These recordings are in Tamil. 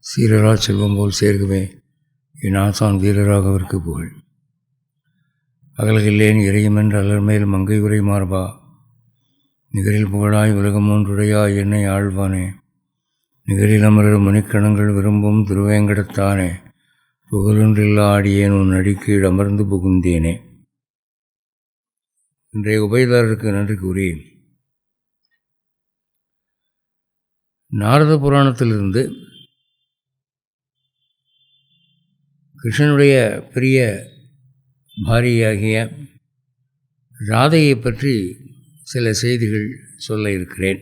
சீரரா செல்வம் போல் சேர்க்குமே என் ஆசான் வீரராகவர்க்கு புகழ். அகலகில்லேன் இறையுமென்ற அலர்மேல் மங்கை உரை மார்பா, நிகரில் புகழாய் உலகம் ஒன்றுடையாய் என்னை ஆழ்வானே, நிகரில் அமரர் மணிக்கணங்கள் விரும்பும் திருவேங்கடத்தானே, புகழொன்றில்லா ஆடியேன் உன் அடிக்கீழ் அமர்ந்து புகுந்தேனே. இன்றைய உபயதாரருக்கு நன்றி கூறி, நாரத புராணத்திலிருந்து கிருஷ்ணனுடைய பெரிய பாரியாகிய ராதையை பற்றி சில செய்திகள் சொல்ல இருக்கிறேன்.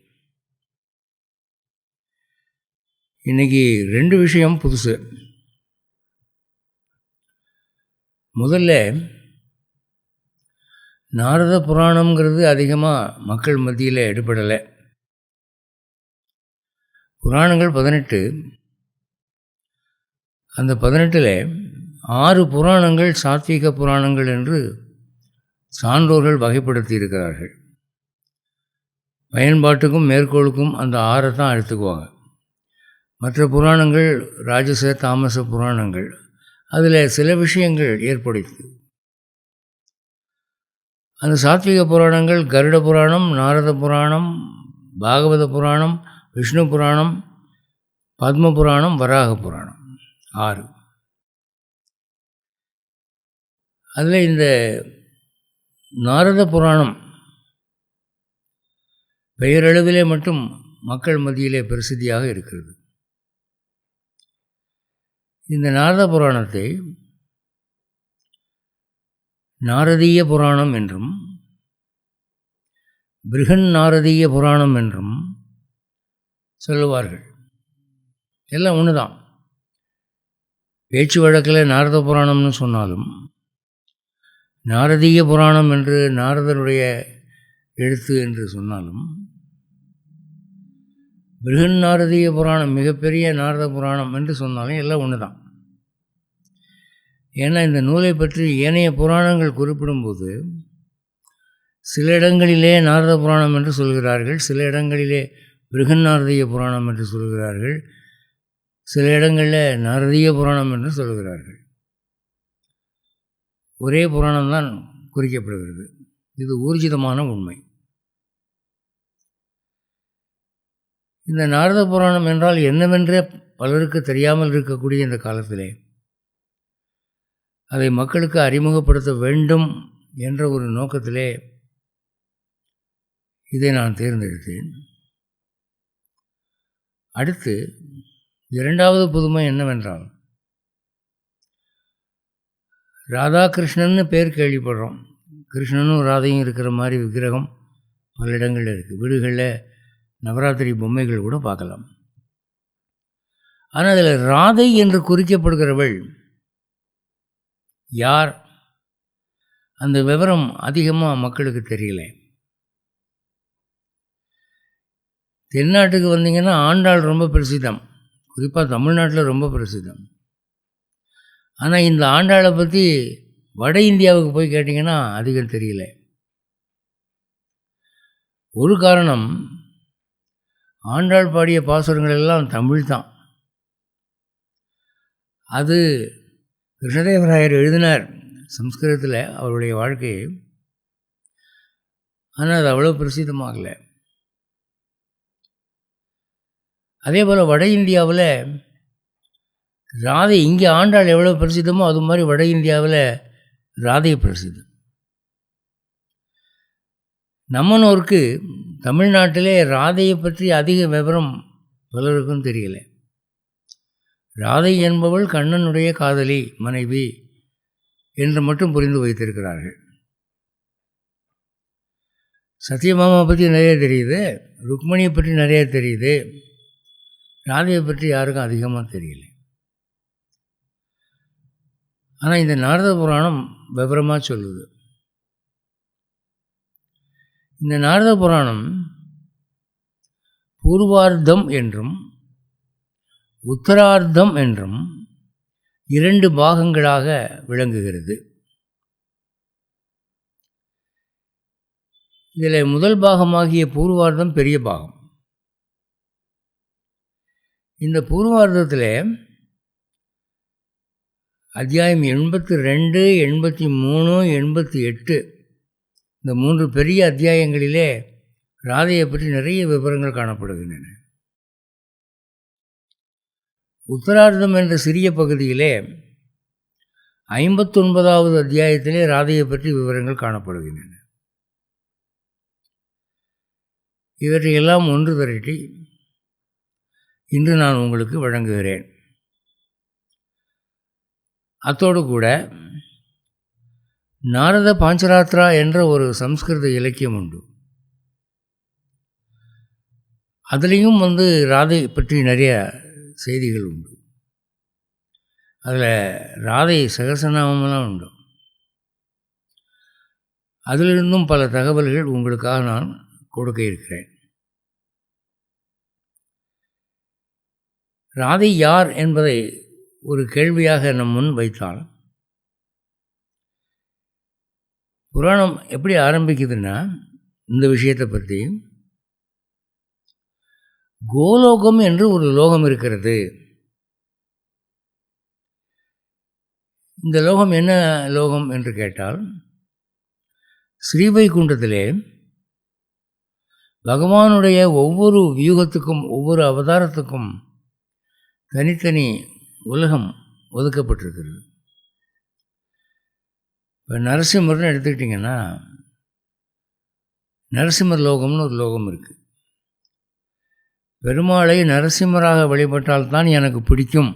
இன்றைக்கி 2 விஷயம் புதுசு. முதல்ல நாரத புராணங்கிறது அதிகமாக மக்கள் மத்தியில் எடுபடலை. புராணங்கள் 18. அந்த 18ல் 6 புராணங்கள் சாத்வீக புராணங்கள் என்று சான்றோர்கள் வகைப்படுத்தி இருக்கிறார்கள். பயன்பாட்டுக்கும் மேற்கோளுக்கும் அந்த 6 தான் எடுத்துக்குவாங்க. மற்ற புராணங்கள் ராஜச தாமச புராணங்கள். அதில் சில விஷயங்கள் ஏற்படுத்து. அந்த சாத்வீக புராணங்கள் கருட புராணம், நாரத புராணம், பாகவத புராணம், விஷ்ணு புராணம், பத்ம புராணம், வராக புராணம் 6. அதில் இந்த நாரத புராணம் பெயரளவிலே மட்டும் மக்கள் மத்தியிலே பிரசித்தியாக இருக்கிறது. இந்த நாரத புராணத்தை நாரதீய புராணம் என்றும் பிருகன் நாரதீய புராணம் என்றும் சொல்லுவார்கள். எல்லாம் ஒன்று தான். பேச்சு வழக்கில் நாரத புராணம்னு சொன்னாலும், நாரதீய புராணம் என்று நாரதனுடைய எழுத்து என்று சொன்னாலும், பிருகன் நாரதீய புராணம் மிகப்பெரிய நாரத புராணம் என்று சொன்னாலும் எல்லாம் ஒன்று தான். ஏன்னா இந்த நூலை பற்றி ஏனைய புராணங்கள் குறிப்பிடும்போது சில இடங்களிலே நாரத புராணம் என்று சொல்கிறார்கள், சில இடங்களிலே பிருகன் நாரதீய புராணம் என்று சொல்கிறார்கள், சில இடங்களில் நாரதீய புராணம் என்று சொல்கிறார்கள். ஒரே புராணம்தான் குறிக்கப்படுகிறது. இது ஊர்ஜிதமான உண்மை. இந்த நாரத புராணம் என்றால் என்னவென்றே பலருக்கு தெரியாமல் இருக்கக்கூடிய இந்த காலத்திலே அதை மக்களுக்கு அறிமுகப்படுத்த வேண்டும் என்ற ஒரு நோக்கத்திலே இதை நான் தேர்ந்தெடுத்தேன். அடுத்து 2வது புதுமை என்னவென்றால், ராதாகிருஷ்ணன்னு பேர் கேள்விப்படுறோம். கிருஷ்ணனும் ராதையும் இருக்கிற மாதிரி விக்கிரகம் பல இடங்களில் இருக்குது. வீடுகளில் நவராத்திரி பொம்மைகள் கூட பார்க்கலாம். ஆனால் அதில் ராதை என்று குறிக்கப்படுகிறவள் யார்? அந்த விவரம் அதிகமாக மக்களுக்கு தெரியல. தென்னாட்டுக்கு வந்தீங்கன்னா ஆண்டாள் ரொம்ப பிரசித்தம், குறிப்பாக தமிழ்நாட்டில் ரொம்ப பிரசித்தம். ஆனால் இந்த ஆண்டாளை பற்றி வட இந்தியாவுக்கு போய் கேட்டிங்கன்னா அதிகம் தெரியல. ஒரு காரணம், ஆண்டாள் பாடிய பாசுரங்கள் எல்லாம் தமிழ் தான். அது கிருஷ்ணதேவராயர் எழுதினார் சம்ஸ்கிருதத்தில் அவருடைய வாழ்க்கையை. ஆனால் அது அவ்வளோ பிரசித்தமாகலை. அதே போல் வட இந்தியாவில் ராதை, இங்கே ஆண்டாள் எவ்வளோ பிரசித்தமோ அது மாதிரி வட இந்தியாவில் ராதை பிரசித்தம். நம்மனோருக்கு தமிழ்நாட்டிலே ராதையை பற்றி அதிக விவரம் பலருக்கும் தெரியலை. ராதை என்பவள் கண்ணனுடைய காதலி, மனைவி என்று மட்டும் புரிந்து வைத்திருக்கிறார்கள். சத்யபாமா பற்றி நிறைய தெரியுது, ருக்மணியை பற்றி நிறைய தெரியுது, ராதையை பற்றி யாருக்கும் அதிகமாக தெரியல. ஆனால் இந்த நாரத புராணம் விவரமாக சொல்லுது. இந்த நாரத புராணம் பூர்வார்த்தம் என்றும் உத்தரார்த்தம் என்றும் 2 பாகங்களாக விளங்குகிறது. இதில் முதல் பாகமாகிய பூர்வார்த்தம் பெரிய பாகம். இந்த பூர்வார்த்தத்தில் அத்தியாயம் 82, 83, 88 இந்த 3 பெரிய அத்தியாயங்களிலே ராதையை பற்றி நிறைய விவரங்கள் காணப்படுகின்றன. உத்தரார்த்தம் என்ற சிறிய பகுதியிலே 59வது அத்தியாயத்திலே ராதையை பற்றி விவரங்கள் காணப்படுகின்றன. இவற்றையெல்லாம் ஒன்று திரட்டி இன்று நான் உங்களுக்கு வழங்குகிறேன். அத்தோடு கூட நாரத பாஞ்சராத்ரா என்ற ஒரு சம்ஸ்கிருத இலக்கியம் உண்டு. அதுலேயும் ராதை பற்றி நிறைய செய்திகள் உண்டு. அதில் ராதை சகசநாமம்லாம் உண்டு. அதிலிருந்தும் பல தகவல்கள் உங்களுக்காக நான் கொடுக்க இருக்கிறேன். ராதை யார் என்பதை ஒரு கேள்வியாக நம் முன் வைத்தால், புராணம் எப்படி ஆரம்பிக்குதுன்னா, இந்த விஷயத்தை பற்றி கோலோகம் என்று ஒரு லோகம் இருக்கிறது. இந்த லோகம் என்ன லோகம் என்று கேட்டால், ஸ்ரீவைகுண்டத்திலே பகவானுடைய ஒவ்வொரு வியூகத்துக்கும் ஒவ்வொரு அவதாரத்துக்கும் தனித்தனி உலகம் ஒதுக்கப்பட்டிருக்கிறது. இப்போ நரசிம்மர்னு எடுத்துக்கிட்டிங்கன்னா, நரசிம்மர் லோகம்னு ஒரு லோகம் இருக்குது. பெருமாளை நரசிம்மராக வழிபட்டால்தான் எனக்கு பிடிக்கும்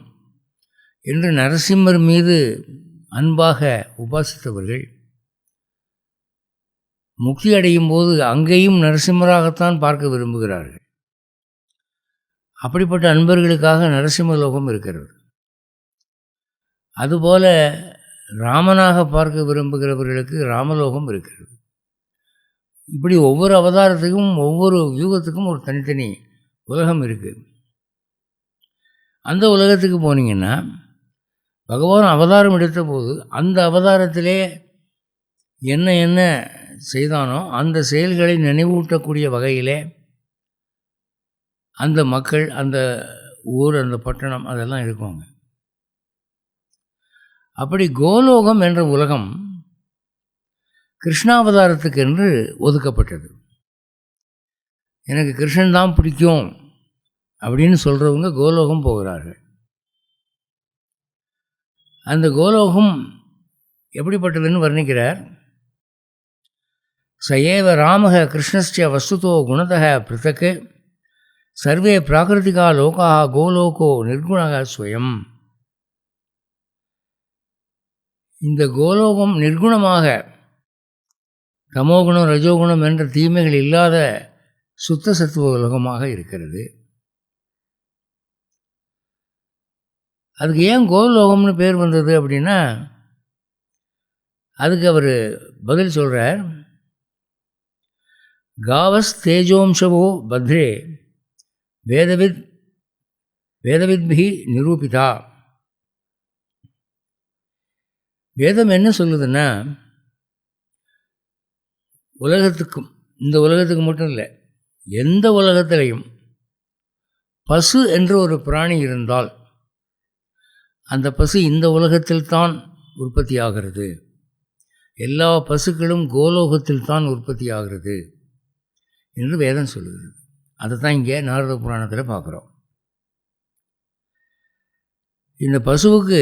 என்று நரசிம்மர் மீது அன்பாக உபாசித்தவர்கள் முக்தி அடையும் போது அங்கேயும் நரசிம்மராகத்தான் பார்க்க விரும்புகிறார்கள். அப்படிப்பட்ட அன்பர்களுக்காக நரசிம்ம லோகம் இருக்கிறது. அதுபோல ராமனாக பார்க்க விரும்புகிறவர்களுக்கு ராமலோகம் இருக்கிறது. இப்படி ஒவ்வொரு அவதாரத்துக்கும் ஒவ்வொரு வியூகத்துக்கும் ஒரு தனித்தனி உலகம் இருக்குது. அந்த உலகத்துக்கு போனீங்கன்னா, பகவான் அவதாரம் எடுத்த போது அந்த அவதாரத்திலே என்ன என்ன செய்தானோ அந்த செயல்களை நினைவூட்டக்கூடிய வகையிலே அந்த மக்கள், அந்த ஊர், அந்த பட்டணம் அதெல்லாம் இருக்குவாங்க. அப்படி கோலோகம் என்ற உலகம் கிருஷ்ணாவதாரத்துக்கு என்று ஒதுக்கப்பட்டது. எனக்கு கிருஷ்ணன் தான் பிடிக்கும் அப்படின்னு சொல்கிறவங்க கோலோகம் போகிறார்கள். அந்த கோலோகம் எப்படிப்பட்டதுன்னு வர்ணிக்கிறார். சயேவ ராமக கிருஷ்ணஸ்ய வஸ்துதோ குணதக பிருத்தக் சர்வே பிராகிருதிகா லோகா கோலோகோ நிர்குணக ஸ்வயம். இந்த கோலோகம் நிர்குணமாக தமோகுணம் ரஜோகுணம் என்ற தீமைகள் இல்லாத சுத்த சத்துவ உலகமாக இருக்கிறது. அதுக்கு ஏன் கோலோகம்னு பேர் வந்தது அப்படின்னா, அதுக்கு அவர் பதில் சொல்கிறார். காவஸ் தேஜோம்சவோ பத்ரே வேதவித்பிஹி நிரூபிதா. வேதம் என்ன சொல்லுதுன்னா, உலகத்துக்கும், இந்த உலகத்துக்கு மட்டும் இல்லை, எந்த உலகத்திலையும் பசு என்ற ஒரு பிராணி இருந்தால் அந்த பசு இந்த உலகத்தில் தான் உற்பத்தி ஆகிறது. எல்லா பசுக்களும் கோலோகத்தில் தான் உற்பத்தி ஆகிறது என்று வேதம் சொல்லுகிறது. அதை தான் இங்கே நாரத புராணத்தில் பார்க்குறோம். இந்த பசுவுக்கு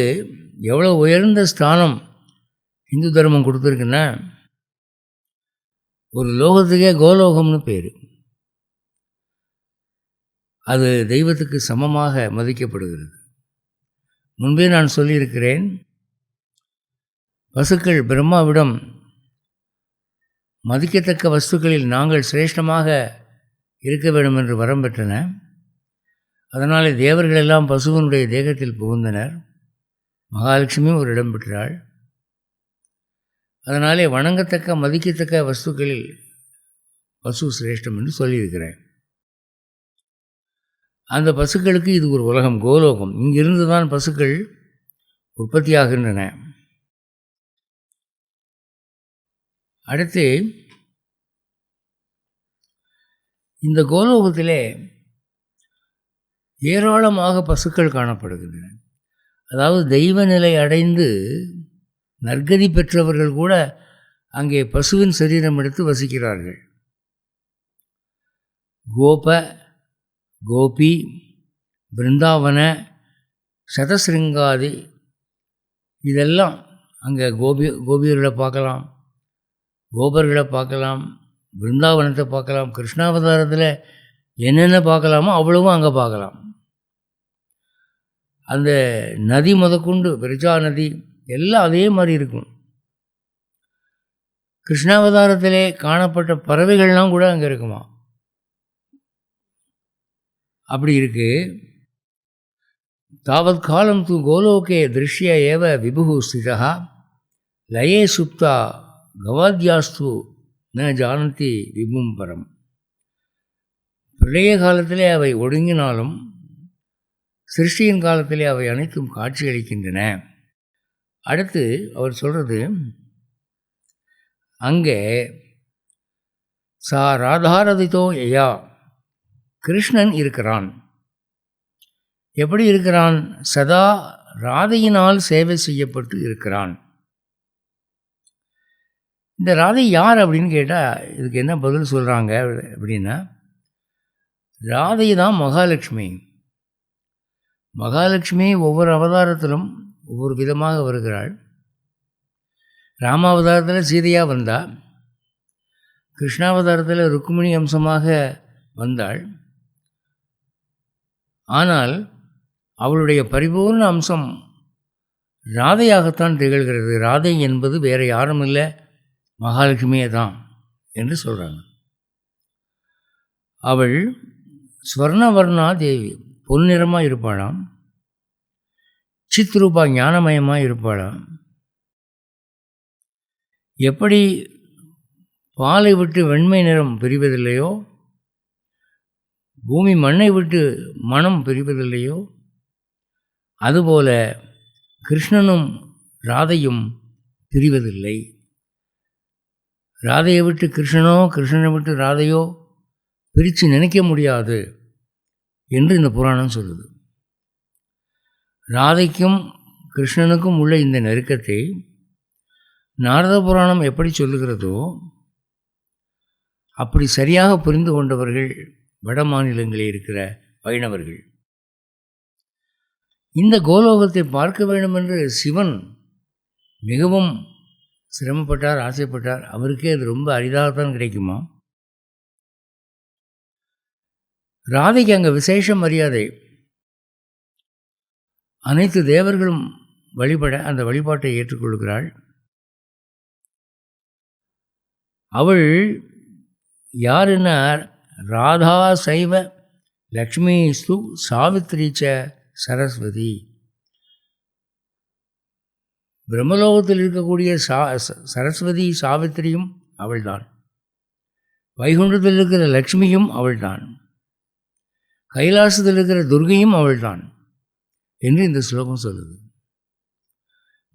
எவ்வளோ உயர்ந்த ஸ்தானம் இந்து தர்மம் கொடுத்துருக்குன்னா, ஒரு லோகத்துக்கே கோலோகம்னு பேர். அது தெய்வத்துக்கு சமமாக மதிக்கப்படுகிறது. முன்பே நான் சொல்லியிருக்கிறேன், பசுக்கள் பிரம்மாவிடம் மதிக்கத்தக்க வஸ்துக்களில் நாங்கள் சிரேஷ்டமாக இருக்க வேண்டும் என்று வரம் பெற்றன. அதனால் தேவர்களெல்லாம் பசுவனுடைய தேகத்தில் புகுந்தனர். மகாலட்சுமியும் ஒரு இடம் பெற்றாள். அதனாலே வணங்கத்தக்க மதிக்கத்தக்க வஸ்துக்களில் பசு சிரேஷ்டம் என்று சொல்லியிருக்கிறேன். அந்த பசுக்களுக்கு இது ஒரு உலகம், கோலோகம். இங்கிருந்து தான் பசுக்கள் உற்பத்தியாகின்றன. அடுத்து இந்த கோலோகத்திலே ஏராளமாக பசுக்கள் காணப்படுகின்றன. அதாவது தெய்வ நிலை அடைந்து நற்கதி பெற்றவர்கள் கூட அங்கே பசுவின் சரீரம் எடுத்து வசிக்கிறார்கள். கோப, கோபி, பிருந்தாவன, சதசிருங்காதி இதெல்லாம் அங்கே கோபியர்களை பார்க்கலாம், கோபர்களை பார்க்கலாம், பிருந்தாவனத்தை பார்க்கலாம். கிருஷ்ணாவதாரத்தில் என்னென்ன பார்க்கலாமோ அவ்வளவும் அங்கே பார்க்கலாம். அந்த நதி முதற்கொண்டு விரஜா நதி எல்லாம் அதே மாதிரி இருக்கும். கிருஷ்ணாவதாரத்திலே காணப்பட்ட பறவைகள்லாம் கூட அங்கே இருக்குமா. அப்படி இருக்கு. தாவத் காலம் தூ கோலோகே திருஷ்ய ஏவ விபு ஸ்திதா லயே சுப்தா கவாத்யாஸ்து ந ஜானந்தி விபும் பரம். பிரளய காலத்திலே அவை ஒடுங்கினாலும் சிருஷ்டியின் காலத்திலே அவை அனைத்தும் காட்சியளிக்கின்றன. அடுத்து அவர் சொல்கிறது, அங்கே சா ராதாரதிதோ யயா, கிருஷ்ணன் இருக்கிறான். எப்படி இருக்கிறான்? சதா ராதையினால் சேவை செய்யப்பட்டு இருக்கிறான். இந்த ராதை யார் அப்படின்னு கேட்டால் இதுக்கு என்ன பதில் சொல்கிறாங்க அப்படின்னா, ராதை தான் மகாலட்சுமி. மகாலட்சுமி ஒவ்வொரு அவதாரத்திலும் ஒவ்வொரு விதமாக வருகிறாள். ராமாவதாரத்தில் சீதையாக வந்தாள், கிருஷ்ணாவதாரத்தில் ருக்மிணி அம்சமாக வந்தாள். ஆனால் அவளுடைய பரிபூர்ண அம்சம் ராதையாகத்தான் திகழ்கிறது. ராதை என்பது வேறு யாரும் இல்லை, மகாலட்சுமியே தான் என்று சொல்கிறாங்க. அவள் ஸ்வர்ணவர்ணா தேவி, பொன்னிறமாக இருப்பாளாம். சித்ரூபா, ஞானமயமாக இருப்பாளாம். எப்படி பாலை விட்டு வெண்மை நிறம் பிரிவதில்லையோ, பூமி மண்ணை விட்டு மனம் பிரிவதில்லையோ, அதுபோல கிருஷ்ணனும் ராதையும் பிரிவதில்லை. ராதையை விட்டு கிருஷ்ணனோ, கிருஷ்ணனை விட்டு ராதையோ பிரித்து நினைக்க முடியாது என்று இந்த புராணம் சொல்லுது. ராதைக்கும் கிருஷ்ணனுக்கும் உள்ள இந்த நெருக்கத்தை நாரத புராணம் எப்படி சொல்லுகிறதோ அப்படி சரியாக புரிந்து கொண்டவர்கள் வட மாநிலங்களில் இருக்கிற வைணவர்கள். இந்த கோலோகத்தை பார்க்க வேண்டும் என்று சிவன் மிகவும் சிரமப்பட்டார், ஆசைப்பட்டார். அவருக்கே அது ரொம்ப அரிதாகத்தான் கிடைக்குமா. ராதைக்கு அங்கே விசேஷ மரியாதை. அனைத்து தேவர்களும் வழிபட அந்த வழிபாட்டை ஏற்றுக்கொள்கிறாள். அவள் யாருன்னா ராதா சைவ லக்ஷ்மி ஸ்து சாவித்ரீச்ச சரஸ்வதி. பிரம்மலோகத்தில் இருக்கக்கூடிய சரஸ்வதி சாவித்திரியும் அவள்தான். வைகுண்டத்தில் இருக்கிற லக்ஷ்மியும் அவள்தான். கைலாசத்தில் இருக்கிற துர்கையும் அவள்தான் என்று இந்த ஸ்லோகம் சொல்லுது.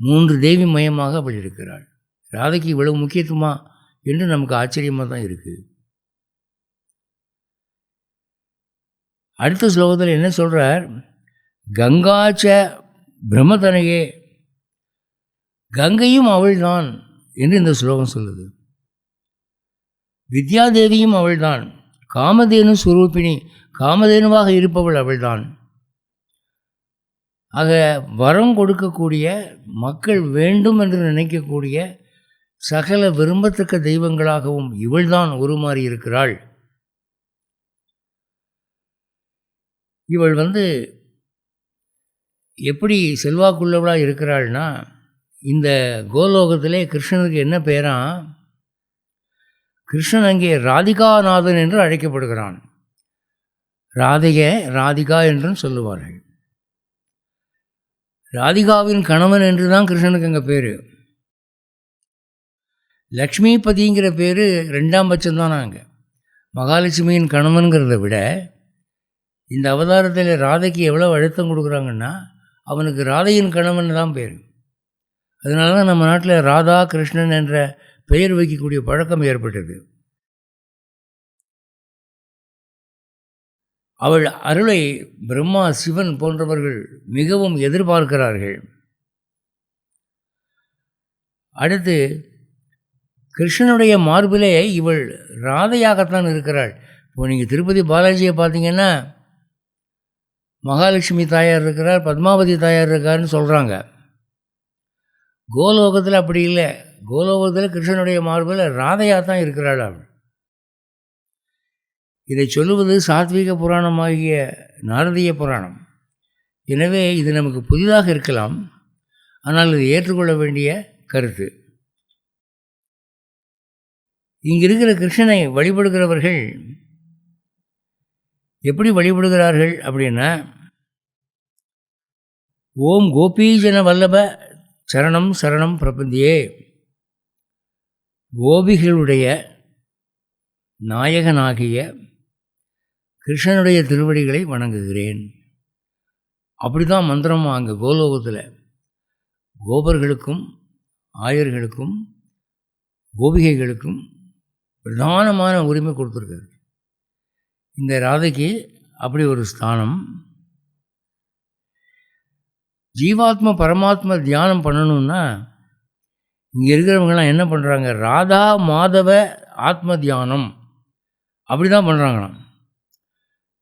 3 தேவி மயமாக அவள் இருக்கிறாள். ராதைக்கு இவ்வளவு முக்கியத்துவமா என்று நமக்கு ஆச்சரியமாக தான் இருக்குது. அடுத்த ஸ்லோகத்தில் என்ன சொல்கிறார்? கங்காச்ச பிரம்மதனையே, கங்கையும் அவள்தான் என்று இந்த ஸ்லோகம் சொல்லுது. வித்யாதேவியும் அவள்தான். காமதேனு ஸ்வரூபிணி, காமதேனுவாக இருப்பவள் அவள்தான். ஆக வரம் கொடுக்கக்கூடிய, மக்கள் வேண்டும் என்று நினைக்கக்கூடிய சகல விரும்பத்தக்க தெய்வங்களாகவும் இவள்தான் உருமாறி இருக்கிறாள். இவள் எப்படி செல்வாக்குள்ளவளாக இருக்கிறாள்னா, இந்த கோலோகத்திலே கிருஷ்ணனுக்கு என்ன பேரா? கிருஷ்ணன் அங்கே ராதிகாநாதன் என்று அழைக்கப்படுகிறான். ராதிகா என்றும் சொல்லுவார்கள். ராதிகாவின் கணவன் என்று தான் கிருஷ்ணனுக்கு அங்கே பேர். லக்ஷ்மிபதிங்கிற பேர் 2ஆம் பட்சம்தான். அங்கே மகாலட்சுமியின் கணவன்கிறத விட இந்த அவதாரத்தில் ராதைக்கு எவ்வளோ அழுத்தம் கொடுக்குறாங்கன்னா, அவனுக்கு ராதையின் கணவன் தான் பேர். அதனால தான் நம்ம நாட்டில் ராதா கிருஷ்ணன் என்ற பெயர் வைக்கக்கூடிய பழக்கம் ஏற்பட்டது. அவள் அருளை பிரம்மா, சிவன் போன்றவர்கள் மிகவும் எதிர்பார்க்கிறார்கள். அடுத்து கிருஷ்ணனுடைய மார்பிலே இவள் ராதையாகத்தான் இருக்கிறாள். இப்போ நீங்கள் திருப்பதி பாலாஜியை பார்த்தீங்கன்னா மகாலட்சுமி தாயார் இருக்கிறார், பத்மாவதி தாயார் இருக்காருன்னு சொல்கிறாங்க. கோலோகத்தில் அப்படி இல்லை. கோலோகத்தில் கிருஷ்ணனுடைய மார்பில் ராதையாக தான் இருக்கிறாள் அவள். இதை சொல்லுவது சாத்வீக புராணமாகிய நாரதிய புராணம். எனவே இது நமக்கு புதிதாக இருக்கலாம், ஆனால் இது ஏற்றுக்கொள்ள வேண்டிய கருத்து. இங்கே இருக்கிற கிருஷ்ணனை வழிபடுகிறவர்கள் எப்படி வழிபடுகிறார்கள் அப்படின்னா, ஓம் கோபீஜன வல்லப சரணம் சரணம் பிரபந்தியே, கோபிகளுடைய நாயகனாகிய கிருஷ்ணனுடைய திருவடிகளை வணங்குகிறேன். அப்படி தான் மந்திரம் அங்கே கோலோகத்தில் கோபர்களுக்கும் ஆயர்களுக்கும் கோபிகைகளுக்கும் பிரதானமான உரிமை கொடுத்துருக்காரு. இந்த ராதைக்கு அப்படி ஒரு ஸ்தானம். ஜீவாத்மா பரமாத்மா தியானம் பண்ணணுன்னா இங்கே இருக்கிறவங்களாம் என்ன பண்ணுறாங்க, ராதா மாதவ ஆத்ம தியானம் அப்படி தான் பண்ணுறாங்களாம்.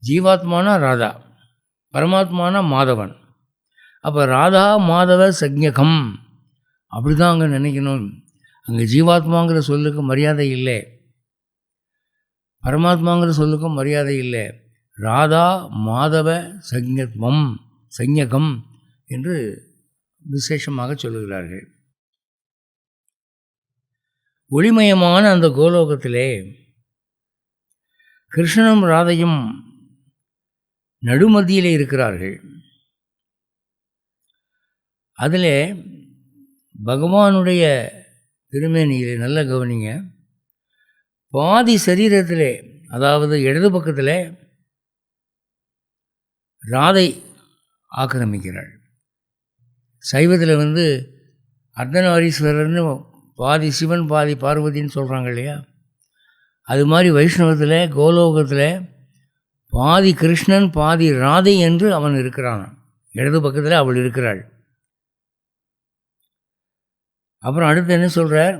ஜீவாத்மானா ராதா, பரமாத்மானா மாதவன். அப்போ ராதா மாதவ சக்ஞகம் அப்படி தான் அங்கே நினைக்கணும். அங்கே ஜீவாத்மாங்கிற சொல்லுக்கு மரியாதை இல்லை, பரமாத்மாங்கிற சொல்லுக்கும் மரியாதை இல்லை. ராதா மாதவ சஞ்ஞகம் என்று விசேஷமாக சொல்லுகிறார்கள். ஒளிமயமான அந்த கோலோகத்திலே கிருஷ்ணனும் ராதையும் நடுமத்தியிலே இருக்கிறார்கள். அதில் பகவானுடைய திருமேனியிலே நல்ல கவனிங்க, பாதி சரீரத்திலே, அதாவது இடது பக்கத்தில் ராதை ஆக்கிரமிக்கிறாள். சைவத்தில் அர்த்தநாரீஸ்வரர்னு பாதி சிவன் பாதி பார்வதின்னு சொல்கிறாங்க இல்லையா, அது மாதிரி வைஷ்ணவத்தில் கோலோகத்தில் பாதி கிருஷ்ணன் பாதி ராதை என்று அவன் இருக்கிறான். இடது பக்கத்தில் அவள் இருக்கிறாள். அப்புறம் அடுத்து என்ன சொல்கிறார்,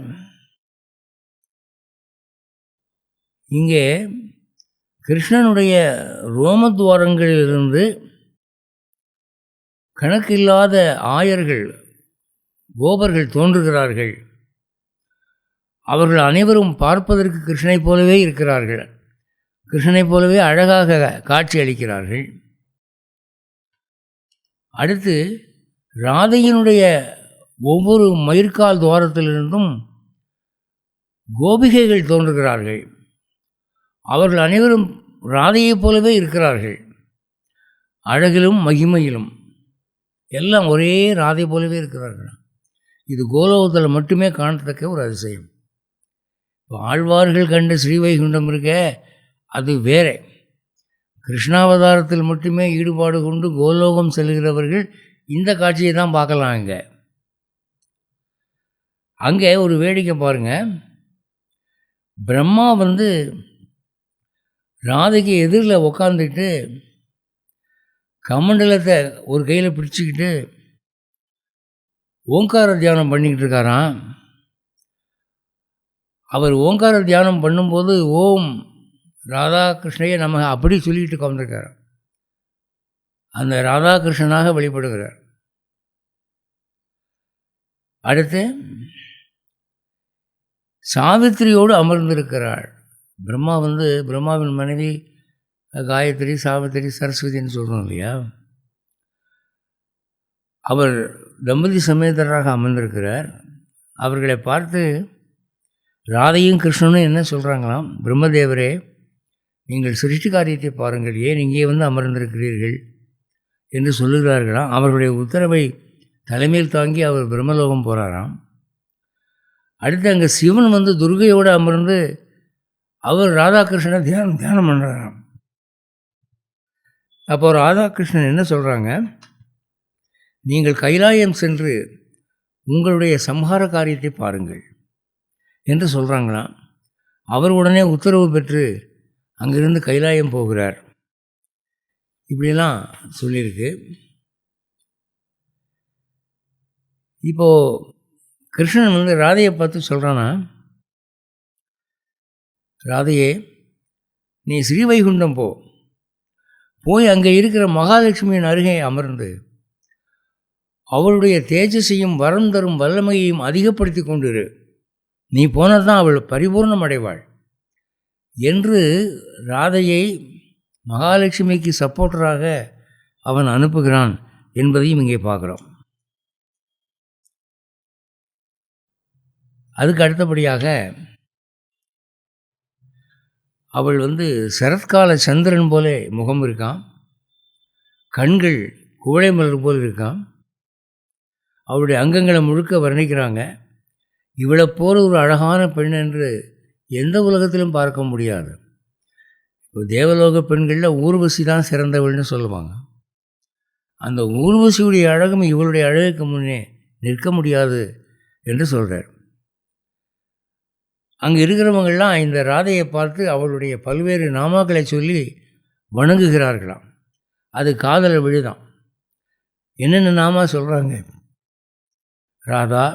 இங்கே கிருஷ்ணனுடைய ரோமத்வாரங்களிலிருந்து கணக்கில்லாத ஆயர்கள் கோபர்கள் தோன்றுகிறார்கள். அவர்கள் அனைவரும் பார்ப்பதற்கு கிருஷ்ணனைப் போலவே இருக்கிறார்கள், கிருஷ்ணனைப் போலவே அழகாக காட்சி அளிக்கிறார்கள். அடுத்து ராதையினுடைய ஒவ்வொரு மயிர்கால் துவாரத்திலிருந்தும் கோபிகைகள் தோன்றுகிறார்கள். அவர்கள் அனைவரும் ராதையைப் போலவே இருக்கிறார்கள், அழகிலும் மகிமையிலும் எல்லாம் ஒரே ராதை போலவே இருக்கிறார்கள். இது கோலோகத்தில் மட்டுமே காணத்தக்க ஒரு அதிசயம். இப்போ ஆழ்வார்கள் கண்ட ஸ்ரீவைகுண்டம் இருக்க அது வேற. கிருஷ்ணாவதாரத்தில் மட்டுமே ஈடுபாடு கொண்டு கோலோகம் செல்கிறவர்கள் இந்த காட்சியை தான் பார்க்கலாம். அங்கே ஒரு வேடிக்கை பாருங்கள். பிரம்மா ராதைக்கு எதிரில் உக்காந்துட்டு கமண்டலத்தை ஒரு கையில் பிடிச்சிக்கிட்டு ஓங்கார தியானம் பண்ணிக்கிட்டு இருக்காராம். அவர் ஓங்கார தியானம் பண்ணும்போது ஓம் ராதாகிருஷ்ணையை நம்ம அப்படி சொல்லிக்கிட்டு உட்காந்துருக்கார். அந்த ராதாகிருஷ்ணனாக வெளிப்படுகிறார். அடுத்து சாவித்திரியோடு அமர்ந்திருக்கிறாள். பிரம்மா பிரம்மாவின் மனைவி காயத்ரி, சாவித்திரி, சரஸ்வதின்னு சொல்கிறோம் இல்லையா. அவர் தம்பதி சமேதராக அமர்ந்திருக்கிறார். அவர்களை பார்த்து ராதையும் கிருஷ்ணனும் என்ன சொல்கிறாங்களாம், பிரம்மதேவரே நீங்கள் சிருஷ்டி காரியத்தை பாருங்கள், ஏன் இங்கே அமர்ந்திருக்கிறீர்கள் என்று சொல்லுகிறார்களாம். அவர்களுடைய உத்தரவை தலைமையில் தாங்கி அவர் பிரம்மலோகம் போகிறாராம். அடுத்து அங்கே சிவன் துர்கையோடு அமர்ந்து அவர் ராதாகிருஷ்ணனை தியானம் பண்ணுறாராம். அப்போ ராதாகிருஷ்ணன் என்ன சொல்கிறாங்க, நீங்கள் கைலாயம் சென்று உங்களுடைய சம்ஹார காரியத்தை பாருங்கள் என்று சொல்கிறாங்களாம். அவர் உடனே உத்தரவு பெற்று அங்கிருந்து கைலாயம் போகிறார். இப்படிலாம் சொல்லியிருக்கு. இப்போது கிருஷ்ணன் வந்து ராதையை பார்த்து சொல்கிறானா, ராதையே, நீ ஸ்ரீவைகுண்டம் போய் அங்கே இருக்கிற மகாலட்சுமியின் அருகே அமர்ந்து அவளுடைய தேஜஸையும் வரம் தரும் வல்லமையையும் அதிகப்படுத்தி கொண்டிரு. நீ போனால் தான் அவள் பரிபூர்ணம் அடைவாள் என்று ராதையை மகாலட்சுமிக்கு சப்போர்ட்டராக அவன் அனுப்புகிறான் என்பதையும் இங்கே பார்க்குறோம். அதுக்கு அடுத்தபடியாக அவள் வந்து சரத்கால சந்திரன் போல முகம் இருக்கான், கண்கள் குவளை மலர் போல் இருக்கான், அவளுடைய அங்கங்களை முழுக்க வர்ணிக்கிறாங்க. இவளை போல ஒரு அழகான பெண் என்று எந்த உலகத்திலும் பார்க்க முடியாது. இப்போ தேவலோக பெண்களில் ஊர்வசி தான் சிறந்தவள்னு சொல்லுவாங்க. அந்த ஊர்வசியுடைய அழகும் இவளுடைய அழகுக்கு முன்னே நிற்க முடியாது என்று சொல்கிறார். அங்கே இருக்கிறவங்கள்லாம் இந்த ராதையை பார்த்து அவளுடைய பல்வேறு நாமாக்களை சொல்லி வணங்குகிறார்களாம். அது காதல விழுதான். என்னென்ன நாமா சொல்கிறாங்க? ராதா,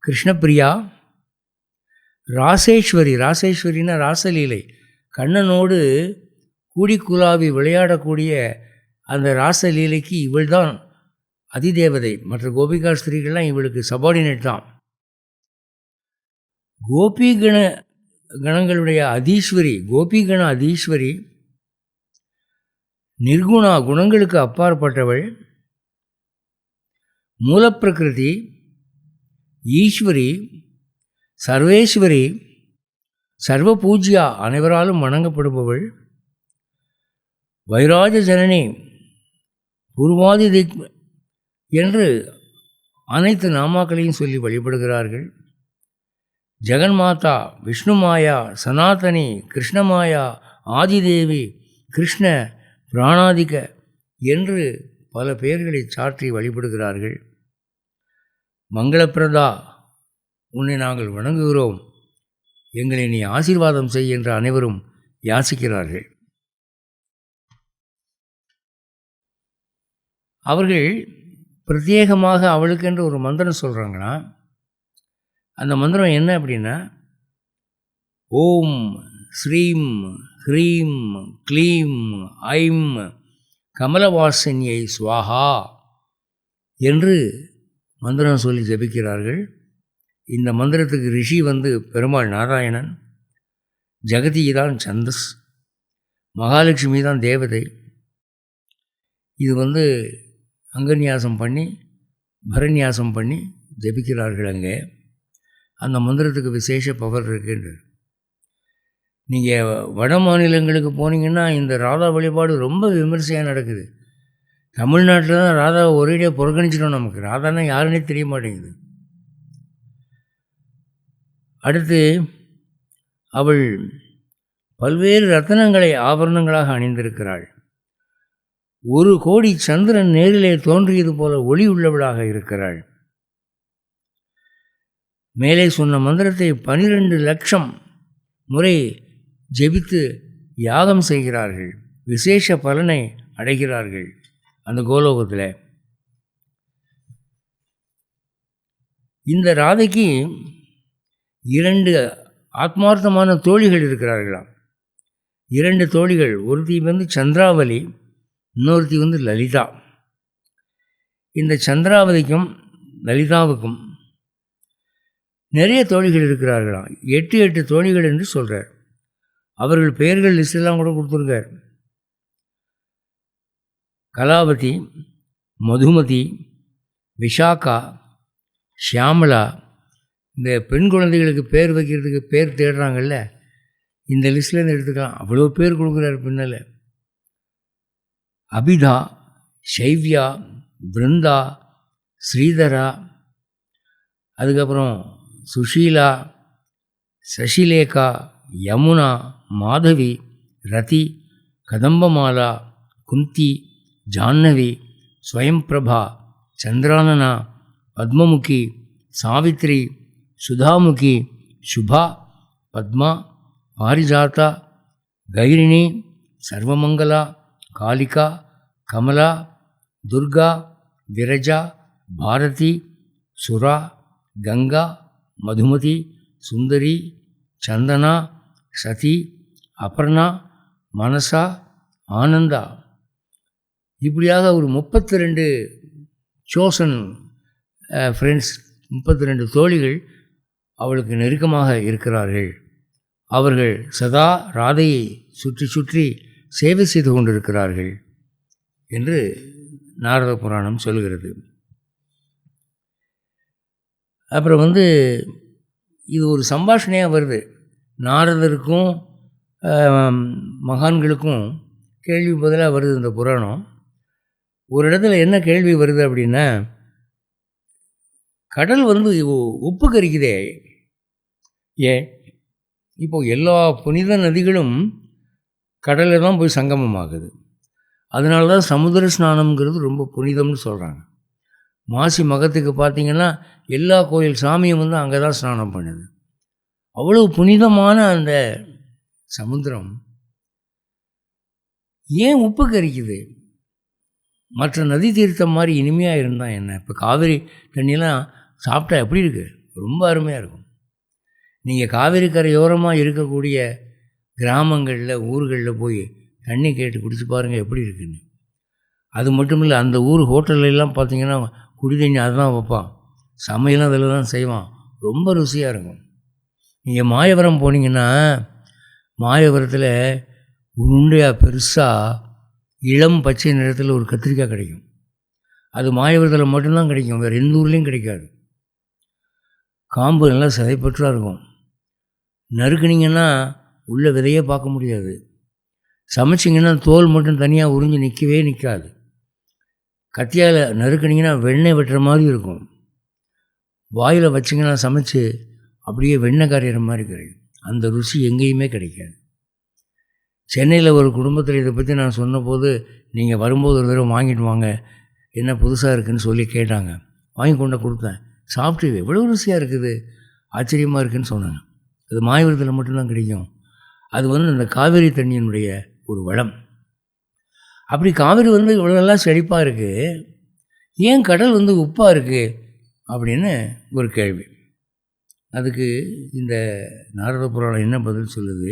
கிருஷ்ணப்பிரியா, ராசேஸ்வரி. ராசேஸ்வரின்னா ராசலீலை, கண்ணனோடு கூடி குலாவி விளையாடக்கூடிய அந்த ராசலீலைக்கு இவள் தான் அதிதேவதை. மற்ற கோபிகா ஸ்திரீகள்லாம் இவளுக்கு சபார்டினேட் தான். கணங்களுடைய அதீஸ்வரி, கோபிகண அதீஸ்வரி, நிர்குணா, குணங்களுக்கு அப்பாற்பட்டவள், மூலப்பிரகிருதி, ஈஸ்வரி, சர்வேஸ்வரி, சர்வ பூஜ்யா, அனைவராலும் வணங்கப்படுபவள், வைராஜ ஜனனி, பூர்வாதி திக் என்று அனைத்து நாமாக்களையும் சொல்லி வழிபடுகிறார்கள். ஜெகன்மாதா, விஷ்ணுமாயா, சனாதனி, கிருஷ்ணமாயா, ஆதிதேவி, கிருஷ்ண பிராணாதிக என்று பல பெயர்களை சாற்றி வழிபடுகிறார்கள். மங்களப்பிரதா, உன்னை நாங்கள் வணங்குகிறோம், எங்களை நீ ஆசீர்வாதம் செய் என்று அனைவரும் யாசிக்கிறார்கள். அவர்கள் பிரத்யேகமாக அவளுக்கென்று ஒரு மந்திரம் சொல்கிறாங்கன்னா, அந்த மந்திரம் என்ன அப்படின்னா, ஓம் ஸ்ரீம் ஹ்ரீம் க்ளீம் ஐம் கமலவாசினியை ஸ்வாஹா என்று மந்திரம் சொல்லி ஜபிக்கிறார்கள். இந்த மந்திரத்துக்கு ரிஷி வந்து பெருமாள் நாராயணன், ஜெகதி தான் சந்தஸ், மகாலட்சுமி தான் தேவதை. இது வந்து அங்கநியாசம் பண்ணி பரநியாசம் பண்ணி ஜபிக்கிறார்கள். அங்கே அந்த மந்திரத்துக்கு விசேஷ பவர் இருக்குன்றது. நீங்கள் வட மாநிலங்களுக்கு போனீங்கன்னா இந்த ராதா வழிபாடு ரொம்ப விமர்சையாக நடக்குது. தமிழ்நாட்டில் தான் ராதாவை ஒரேடியாக புறக்கணிச்சிடும். நமக்கு ராதானா யாருன்னே தெரிய மாட்டேங்குது. அடுத்து அவள் பல்வேறு ரத்தனங்களை ஆபரணங்களாக அணிந்திருக்கிறாள். 1 கோடி சந்திரன் நேரிலே தோன்றியது போல ஒளி உள்ளவளாக இருக்கிறாள். மேலே சொன்ன மந்திரத்தை 12 லட்சம் முறை ஜெபித்து யாகம் செய்கிறார்கள். விசேஷ பலனை அடைகிறார்கள் அந்த கோலோகத்தில். இந்த ராதைக்கு 2 ஆத்மார்த்தமான தோழிகள் இருக்கிறார்களாம். 2 தோழிகள், ஒருத்தி வந்து சந்திராவலி, இன்னொருத்தி வந்து லலிதா. இந்த சந்திராவதிக்கும் லலிதாவுக்கும் நிறைய தோழிகள் இருக்கிறார்களாம். 8 தோழிகள் என்று சொல்கிறார். அவர்கள் பெயர்கள் லிஸ்டெல்லாம் கூட கொடுத்துருக்கார். கலாவதி, மதுமதி, விஷாக்கா, ஷியாமலா. இந்த பெண் குழந்தைகளுக்கு பேர் வைக்கிறதுக்கு பேர் தேடுறாங்கல்ல, இந்த லிஸ்ட்லேருந்து எடுத்துக்கலாம். அவ்வளோ பேர் கொடுக்குறாரு பின்னால். அபிதா, ஷைவ்யா, பிருந்தா, ஸ்ரீதரா, அதுக்கப்புறம் சுஷீலா, சசிலேகா, யமுனா, மாதவி, ரதி, கதம்பமாலா, குந்தி, ஜான்னவி, ஸ்வயம்பிரபா, சந்திரானனா, பத்மமுகி, சாவித்ரி, சுதாமுகி, சுபா, பத்மா, பாரிஜாதா, கைரிணி, சர்வமங்கலா, காளிகா, கமலா, துர்கா, விரஜா, பாரதி, சுரா, கங்கா, மதுமதி, சுந்தரி, சந்தனா, சதி, அபர்ணா, மனசா, ஆனந்தா, இப்படியாக ஒரு 32 சோசன் ஃப்ரெண்ட்ஸ், 32 தோழிகள் அவளுக்கு நெருக்கமாக இருக்கிறார்கள். அவர்கள் சதா ராதையை சுற்றி சுற்றி சேவை செய்து கொண்டிருக்கிறார்கள் என்று நாரத புராணம் சொல்கிறது. அப்புறம் இது ஒரு சம்பாஷணையாக வருது. நாரதருக்கும் மகான்களுக்கும் கேள்வி பதிலாக வருது இந்த புராணம். ஒரு இடத்துல என்ன கேள்வி வருது அப்படின்னா, கடல் உப்பு கரிக்குதே ஏன்? இப்போது எல்லா புனித நதிகளும் கடலில் தான் போய் சங்கமமாகுது. அதனால தான் சமுத்திர ஸ்நானம்ங்கிறது ரொம்ப புனிதம்னு சொல்கிறாங்க. மாசி மகத்துக்கு பார்த்திங்கன்னா எல்லா கோயில் சாமியும் அங்கே தான் ஸ்நானம் பண்ணுது. அவ்வளோ புனிதமான அந்த சமுத்திரம் ஏன் உப்பு கரிக்குது? மற்ற நதி தீர்த்தம் மாதிரி இனிமையாக இருந்தால் என்ன? இப்போ காவிரி தண்ணியெலாம் சாப்பிட்டா எப்படி இருக்குது? ரொம்ப அருமையாக இருக்கும். நீங்கள் காவிரி கரையோரமாக இருக்கக்கூடிய கிராமங்களில் ஊர்களில் போய் தண்ணி கேட்டு குடிச்சு பாருங்கள் எப்படி இருக்குன்னு. அது மட்டும் இல்லை, அந்த ஊர் ஹோட்டல்லாம் பார்த்திங்கன்னா குடி தண்ணி அதுதான் வைப்பான், சமையலும் அதில் தான் செய்வான், ரொம்ப ருசியாக இருக்கும். நீங்கள் மாயவரம் போனீங்கன்னா மாயவரத்தில் உருண்டையாக பெருசாக இளம் பச்சை நிறத்தில் ஒரு கத்திரிக்காய் கிடைக்கும். அது மாயவரத்தில் மட்டும்தான் கிடைக்கும், வேறு எந்த ஊர்லேயும் கிடைக்காது. காம்பு நல்லா சதைப்பற்றாக இருக்கும். நறுக்குனிங்கன்னா உள்ள விதையே பார்க்க முடியாது. சமைச்சிங்கன்னா தோல் மட்டும் தனியாக உறிஞ்சி நிற்கவே நிற்காது. கத்தியால் நறுக்குனிங்கன்னா வெண்ணெய் வெட்டுற மாதிரி இருக்கும். வாயில் வச்சிங்கன்னா சமைச்சு அப்படியே வெண்ணெய் கரையிற மாதிரி கிடைக்கும். அந்த ருசி எங்கேயுமே கிடைக்காது. சென்னையில் ஒரு குடும்பத்தில் இதை பற்றி நான் சொன்னபோது, நீங்கள் வரும்போது ஒரு தடவை வாங்கிட்டு வாங்க, என்ன புதுசாக இருக்குதுன்னு சொல்லி கேட்டாங்க. வாங்கி கொண்டு கொடுத்தேன். சாப்பிட்டு எவ்வளோ ருசியாக இருக்குது, ஆச்சரியமாக இருக்குதுன்னு சொன்னாங்க. அது மாயவரத்தில் மட்டும்தான் கிடைக்கும். அது அந்த காவேரி தண்ணியினுடைய ஒரு வளம். அப்படி காவிரி இவ்வளோ நல்லா செழிப்பாக இருக்குது, ஏன் கடல் உப்பாக இருக்குது அப்படின்னு ஒரு கேள்வி. அதுக்கு இந்த நாரத புராணம் என்ன பதில் சொல்லுது?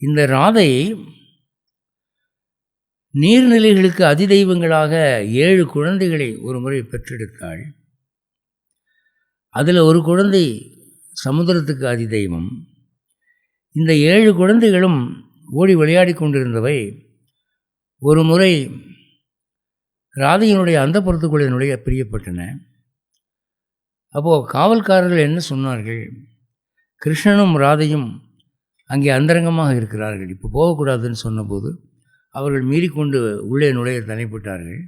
இந்த ராதை நீர்நிலைகளுக்கு அதிதெய்வங்களாக 7 குழந்தைகளை ஒரு முறை பெற்றெடுத்தாள். அதில் ஒரு குழந்தை சமுத்திரத்துக்கு அதிதெய்வம். இந்த 7 குழந்தைகளும் ஓடி விளையாடி கொண்டிருந்தவை ஒரு முறை ராதையினுடைய அந்தப்புறத்துக்குள்ளே பிரியப்பட்டன. அப்போது காவல்காரர்கள் என்ன சொன்னார்கள்? கிருஷ்ணனும் ராதையும் அங்கே அந்தரங்கமாக இருக்கிறார்கள், இப்போ போகக்கூடாதுன்னு சொன்னபோது அவர்கள் மீறிக்கொண்டு உள்ளே நுழைய தலைப்பட்டார்கள்.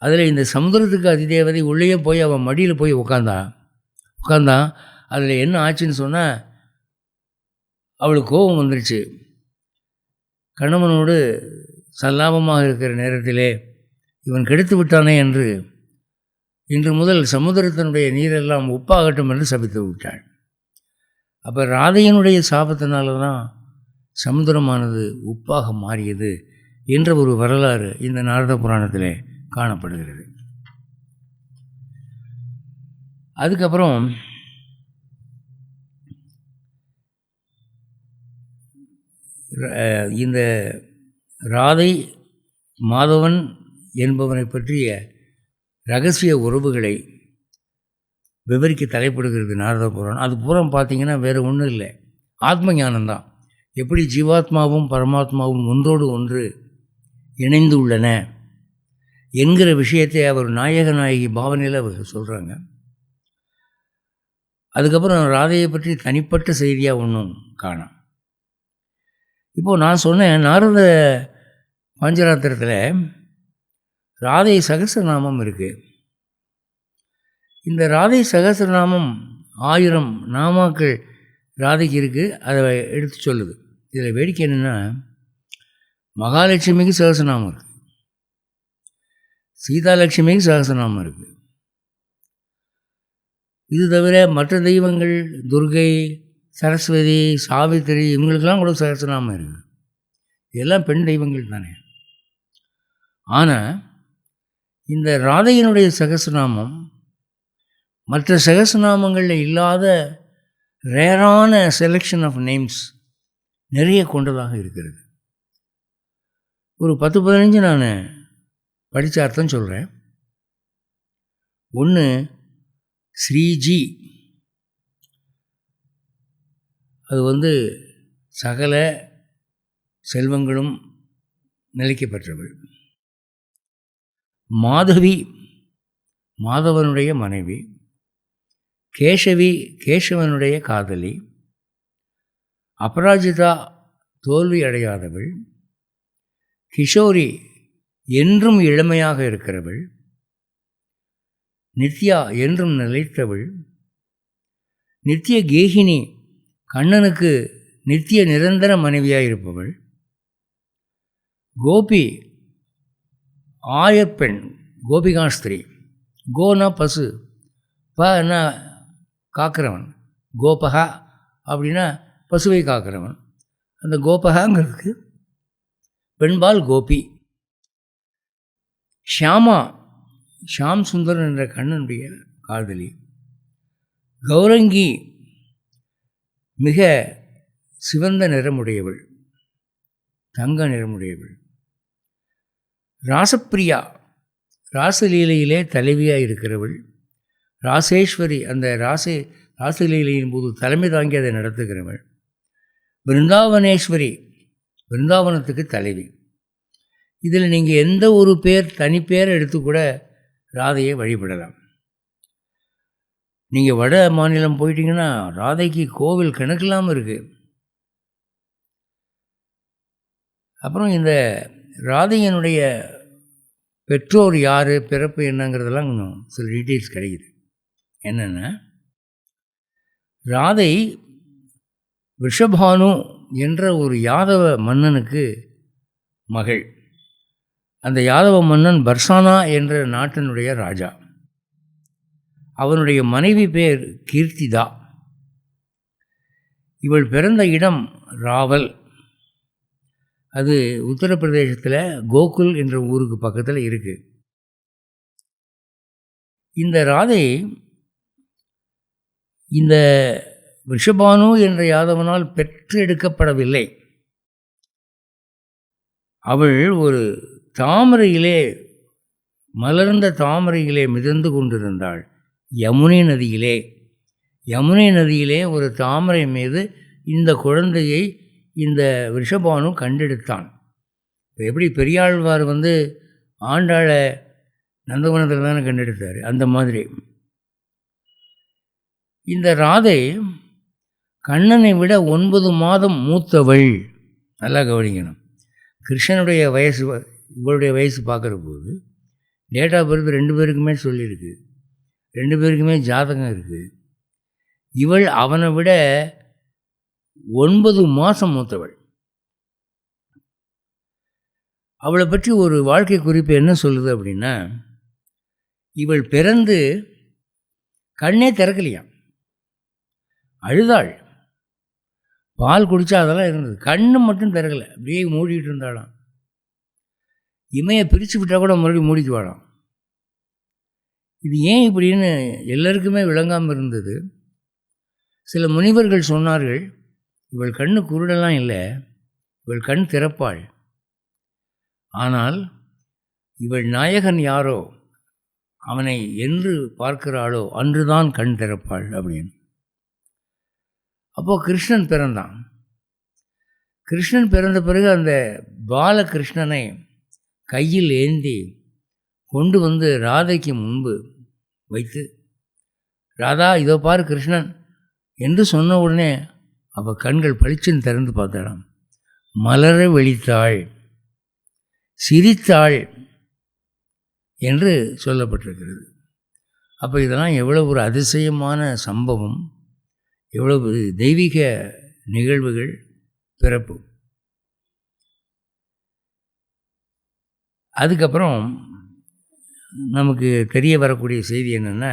அதில் இந்த சமுத்திரத்துக்கு அதிதேவதை உள்ளே போய் அவன் மடியில் போய் உட்காந்தான். அதில் என்ன ஆச்சுன்னு சொன்னால், அவளுக்கு கோபம் வந்துருச்சு. கணவனோடு சல்லாபமாக இருக்கிற நேரத்திலே இவன் கெடுத்து விட்டானே என்று இன்று முதல் சமுத்திரத்தினுடைய நீரெல்லாம் உப்பாகட்டும் என்று சபித்து விட்டாள். அப்போ ராதையினுடைய சாபத்தினால தான் சமுத்திரமானது உப்பாக மாறியது என்ற ஒரு வரலாறு இந்த நாரத புராணத்தில் காணப்படுகிறது. அதுக்கப்புறம் இந்த ராதை மாதவன் என்பவனை பற்றிய இரகசிய உறவுகளை விவரிக்க தலைப்படுகிறது நாரத புராணம். அது பூரம் பார்த்திங்கன்னா வேறு ஒன்றும் இல்லை, ஆத்ம ஞானம்தான். எப்படி ஜீவாத்மாவும் பரமாத்மாவும் ஒன்றோடு ஒன்று இணைந்து உள்ளன என்கிற விஷயத்தை அவர் நாயக நாயகி பாவனையில் அவர் சொல்கிறாங்க. அதுக்கப்புறம் ராதையை பற்றி தனிப்பட்ட செய்தியாக ஒன்றும் காணோம். இப்போது நான் சொன்னேன், நாரத பஞ்சராத்திரத்தில் ராதை சகஸ்ரநாமம் இருக்குது. இந்த ராதை சகஸ்ரநாமம் 1000 நாமாக்கள் ராதைக்கு இருக்குது, அதை எடுத்து சொல்லுது. இதில் வேடிக்கை என்னென்னா, மகாலட்சுமிக்கு சகஸ்ரநாமம் இருக்குது, சீதாலட்சுமிக்கு சகஸ்ரநாமம் இருக்குது. இது தவிர மற்ற தெய்வங்கள் துர்கை, சரஸ்வதி, சாவித்திரி, இவங்களுக்கெல்லாம் கூட சகஸ்ரநாமம் இருக்குது. இதெல்லாம் பெண் தெய்வங்கள் தானே. ஆனால் இந்த ராதையினுடைய சகஸ்ரநாமம் மற்ற சகஸ்ரநாமங்களில் இல்லாத ரேரான செலெக்ஷன் ஆஃப் நேம்ஸ் நிறைய கொண்டதாக இருக்கிறது. ஒரு 10-15 நான் படித்த அர்த்தம் சொல்கிறேன். ஒன்று ஸ்ரீஜி, அது சகல செல்வங்களும் நிலைக்க பெற்றவள். மாதவி, மாதவனுடைய மனைவி. கேசவி, கேசவனுடைய காதலி. அபராஜிதா, தோல்வி அடையாதவள். கிஷோரி, என்றும் இளமையாக இருக்கிறவள். நித்யா, என்றும் நிலைத்தவள். நித்திய கேகினி, கண்ணனுக்கு நித்திய நிரந்தர மனைவியாக இருப்பவள். கோபி, ஆயப்பெண், கோபிகாஸ்திரி. கோனா பசு, பனா காக்கிறவன், கோபகா அப்படின்னா பசுவை காக்கிறவன். அந்த கோபகாங்கிறதுக்கு பெண்பால் கோபி. ஷியாமா, ஷியாம் சுந்தரன் என்ற கண்ணனுடைய காதலி. கௌரங்கி, மிக சிவந்த நிறமுடையவள், தங்க நிறமுடையவள். ராசப்பிரியா, ராசலீலையிலே தலைவியாக இருக்கிறவள். ராசேஸ்வரி, அந்த ராசலீலையின் போது தலைமை தாங்கி அதை நடத்துகிறவள். பிருந்தாவனேஸ்வரி, பிருந்தாவனத்துக்கு தலைவி. இதில் நீங்கள் எந்த ஒரு தனிப்பேர் எடுத்து கூட ராதையை வழிபடலாம். நீங்கள் வட மாநிலம் போயிட்டீங்கன்னா ராதைக்கு கோவில் கணக்கில்லாமல் இருக்குது. அப்புறம் இந்த ராதையினுடைய பெற்றோர் யார், பிறப்பு என்னங்கிறதெல்லாம் கொஞ்சம் சில டீட்டெயில்ஸ் கிடைக்குது. என்னென்னா, ராதை விஷபானு என்ற ஒரு யாதவ மன்னனுக்கு மகள். அந்த யாதவ மன்னன் பர்சானா என்ற நாட்டினுடைய ராஜா. அவனுடைய மனைவி பேர் கீர்த்திதா. இவள் பிறந்த இடம் ராவல். அது உத்தரப்பிரதேசத்தில் கோகுல் என்ற ஊருக்கு பக்கத்தில் இருக்குது. இந்த ராதை இந்த விஷபானு என்ற யாதவனால் பெற்றெடுக்கப்படவில்லை. அவள் ஒரு தாமரையிலே, மலர்ந்த தாமரையிலே மிதந்து கொண்டிருந்தாள். யமுனை நதியிலே, யமுனை நதியிலே ஒரு தாமரை மீது இந்த குழந்தையை இந்த ரிஷபானு கண்டெடுத்தான். இப்போ எப்படி பெரியாழ்வார் ஆண்டாளை நந்தவனத்தில் தானே கண்டெடுத்தார், அந்த மாதிரி இந்த ராதை கண்ணனை விட 9 மாதம் மூத்தவள். நல்லா கவனிக்கணும். கிருஷ்ணனுடைய வயசு, இவளுடைய வயசு பார்க்குற போது டேட் ஆஃப் பர்த் 2 பேருக்குமே சொல்லியிருக்கு, 2 பேருக்குமே ஜாதகம் இருக்குது. இவள் அவனை விட 9 மாதம் மூத்தவள். அவளை பற்றி ஒரு வாழ்க்கை குறிப்பு என்ன சொல்லுது அப்படின்னா, இவள் பிறந்து கண்ணே திறக்கலையாம், அழுதாள். பால் குடித்தா அதெல்லாம் இருந்தது, கண்ணு மட்டும் திறக்கலை, அப்படியே மூடிக்கிட்டு இருந்தாளாம். இமையை பிரித்து விட்டால் கூட மறுபடியும் மூடிக்குவாளாம். இது ஏன் இப்படின்னு எல்லாருக்குமே விளங்காமல் இருந்தது. சில முனிவர்கள் சொன்னார்கள், இவள் கண்ணு குருடெல்லாம் இல்லை, இவள் கண் திறப்பாள். ஆனால் இவள் நாயகன் யாரோ அவனை என்று பார்க்கிறாளோ அன்றுதான் கண் திறப்பாள் அப்படின்னு. அப்போது கிருஷ்ணன் பிறந்தான். கிருஷ்ணன் பிறந்த பிறகு அந்த பாலகிருஷ்ணனை கையில் ஏந்தி கொண்டு ராதைக்கு முன்பு வைத்து, ராதா இதோ பார் கிருஷ்ணன் என்று சொன்ன உடனே அவள் கண்கள் பளிச்சுன்னு திறந்து பார்த்தாளாம். மலர வெளித்தாள், சிரித்தாள் என்று சொல்லப்பட்டிருக்கிறது. அப்போ இதெல்லாம் எவ்வளோ ஒரு அதிசயமான சம்பவம், எவ்வளவு தெய்வீக நிகழ்வுகள், பிறப்பு. அதுக்கப்புறம் நமக்கு தெரிய வரக்கூடிய செய்தி என்னென்னா,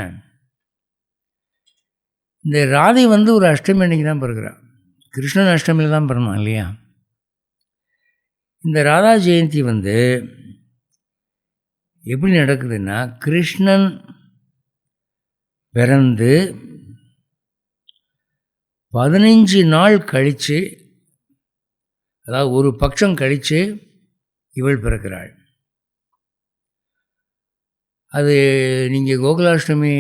இந்த ராதை ஒரு அஷ்டமி அன்னைக்கு தான் பிறகுறான். கிருஷ்ணன் அஷ்டமியில் தான் பிறந்தான் இல்லையா. இந்த ராதா ஜெயந்தி எப்படி நடக்குதுன்னா, கிருஷ்ணன் பிறந்து 15 நாள் கழித்து, அதாவது ஒரு பட்சம் கழித்து இவள் பிறக்கிறாள். அது நீங்கள் கோகுலாஷ்டமி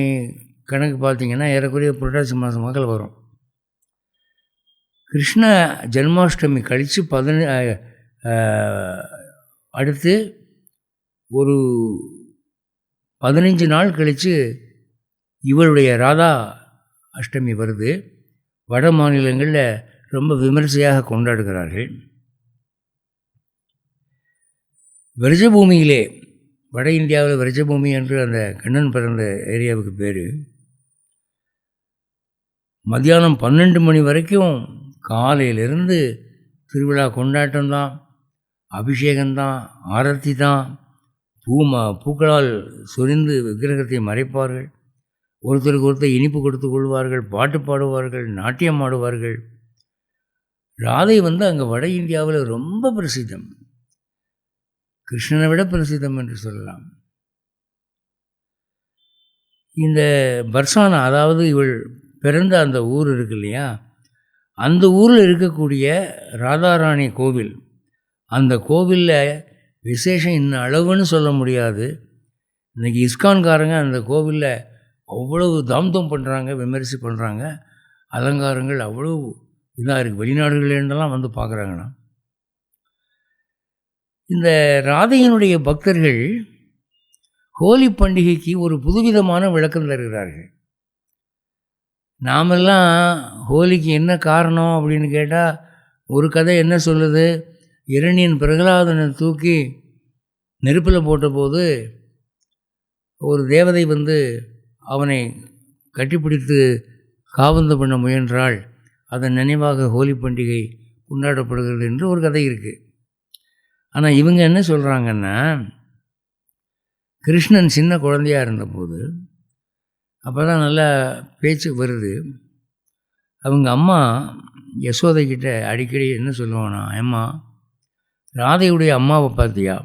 கணக்கு பார்த்தீங்கன்னா ஏறக்குறைய புரட்டாசி மாதம் வாக்கில் வரும். கிருஷ்ண ஜென்மாஷ்டமி கழித்து அடுத்து ஒரு 15 நாள் கழித்து இவளுடைய ராதா அஷ்டமி வருது. வட மாநிலங்களில் ரொம்ப விமர்சையாக கொண்டாடுகிறார்கள். விரஜபூமியிலே, வட இந்தியாவில் விரஜபூமி என்று அந்த கண்ணன் பிறந்த ஏரியாவுக்கு பேர், மத்தியானம் 12 மணி வரைக்கும் காலையிலிருந்து திருவிழா கொண்டாட்டம்தான், அபிஷேகம்தான், ஆரத்தி தான், பூக்களால் சொரிந்து விக்கிரகத்தை மறைப்பார்கள். ஒருத்தருக்கு ஒருத்தர் இனிப்பு கொடுத்து கொள்வார்கள், பாட்டு பாடுவார்கள், நாட்டியம் ஆடுவார்கள். ராதை அங்கே வட இந்தியாவில் ரொம்ப பிரசித்தம், கிருஷ்ணனை விட பிரசித்தம் என்று சொல்லலாம். இந்த பர்சானா, அதாவது இவள் பிறந்த அந்த ஊர் இருக்கு இல்லையா, அந்த ஊரில் இருக்கக்கூடிய ராதாராணி கோவில், அந்த கோவிலில் விசேஷம் இன்னும் அளவுன்னு சொல்ல முடியாது. இன்றைக்கி இஸ்கான்காரங்க அந்த கோவிலில் அவ்வளவு தாம்தம் பண்ணுறாங்க, விமரிசை பண்ணுறாங்க. அலங்காரங்கள் அவ்வளோ இதாக இருக்குது. வெளிநாடுகளேருந்தெல்லாம் பார்க்குறாங்கண்ணா. இந்த ராதையினுடைய பக்தர்கள் ஹோலி பண்டிகைக்கு ஒரு புதுவிதமான விளக்கம் தருகிறார்கள். நாமெல்லாம் ஹோலிக்கு என்ன காரணம் அப்படின்னு கேட்டால், ஒரு கதை என்ன சொல்லுது, இரணியன் பிரகலாதனை தூக்கி நெருப்பில் போட்டபோது ஒரு தேவதை அவனை கட்டிப்பிடித்து காபந்து பண்ண முயன்றாள், அதன் நினைவாக ஹோலி பண்டிகை கொண்டாடப்படுகிறது என்று ஒரு கதை இருக்குது. ஆனால் இவங்க என்ன சொல்கிறாங்கன்னா, கிருஷ்ணன் சின்ன குழந்தையாக இருந்தபோது, அப்போ தான் நல்லா பேச்சு வருது, அவங்க அம்மா யசோதைக்கிட்ட அடிக்கடி என்ன சொல்லுவானா, அம்மா ராதையுடைய அம்மாவை பார்த்தியா,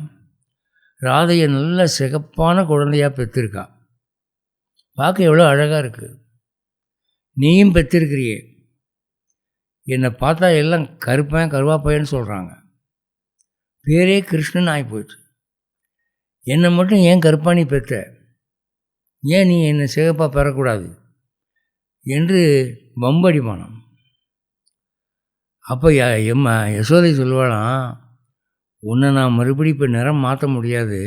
ராதையை நல்ல சிகப்பான குழந்தையாக பெற்றிருக்கா, பார்க்க எவ்வளோ அழகாக இருக்குது, நீயும் பெற்றிருக்கிறியே, என்னை பார்த்தா எல்லாம் கருவாப்பையன்னு சொல்கிறாங்க, பேரே கிருஷ்ணன் ஆகி போச்சு, என்னை மட்டும் ஏன் கருப்பாணி பெற்ற, ஏன் நீ என்னை சிகப்பாக பெறக்கூடாது என்று வம்படிமானம். அப்போ யசோதை சொல்லுவாளாம், உன்னை நான் மறுபடி இப்போ நிறம் மாற்ற முடியாது,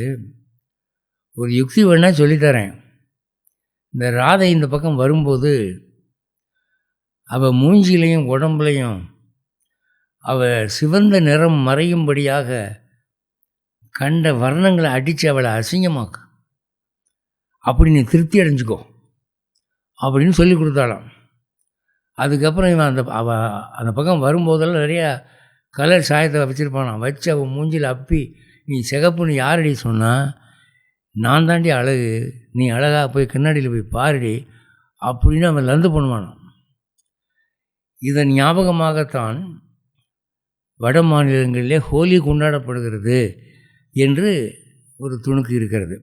ஒரு யுக்தி வேணால் சொல்லித்தரேன். இந்த ராதை இந்த பக்கம் வரும்போது அவள் மூஞ்சிலையும் உடம்புலையும் அவள் சிவந்த நிறம் மறையும்படியாக கண்ட வர்ணங்களை அடித்து அவளை அசிங்கமாக்கு, அப்படி நீ திருப்தி அடைஞ்சிக்கோ அப்படின்னு சொல்லி கொடுத்தாளாம். அதுக்கப்புறம் இவன் அந்த பக்கம் வரும்போதெல்லாம் நிறையா கலர் சாயத்தை வச்சுருப்பானான், வச்சு அவன் மூஞ்சில் அப்பி, நீ சிகப்புன்னு யாரடி சொன்னால், நான் தாண்டி அழகு, நீ அழகாக போய் கண்ணாடியில் போய் பாருடி அப்படின்னு அவன் லந்து பண்ணுவானான். இதன் ஞாபகமாகத்தான் வட மாநிலங்களிலே ஹோலி கொண்டாடப்படுகிறது என்று ஒரு துணுக்கு இருக்கிறது.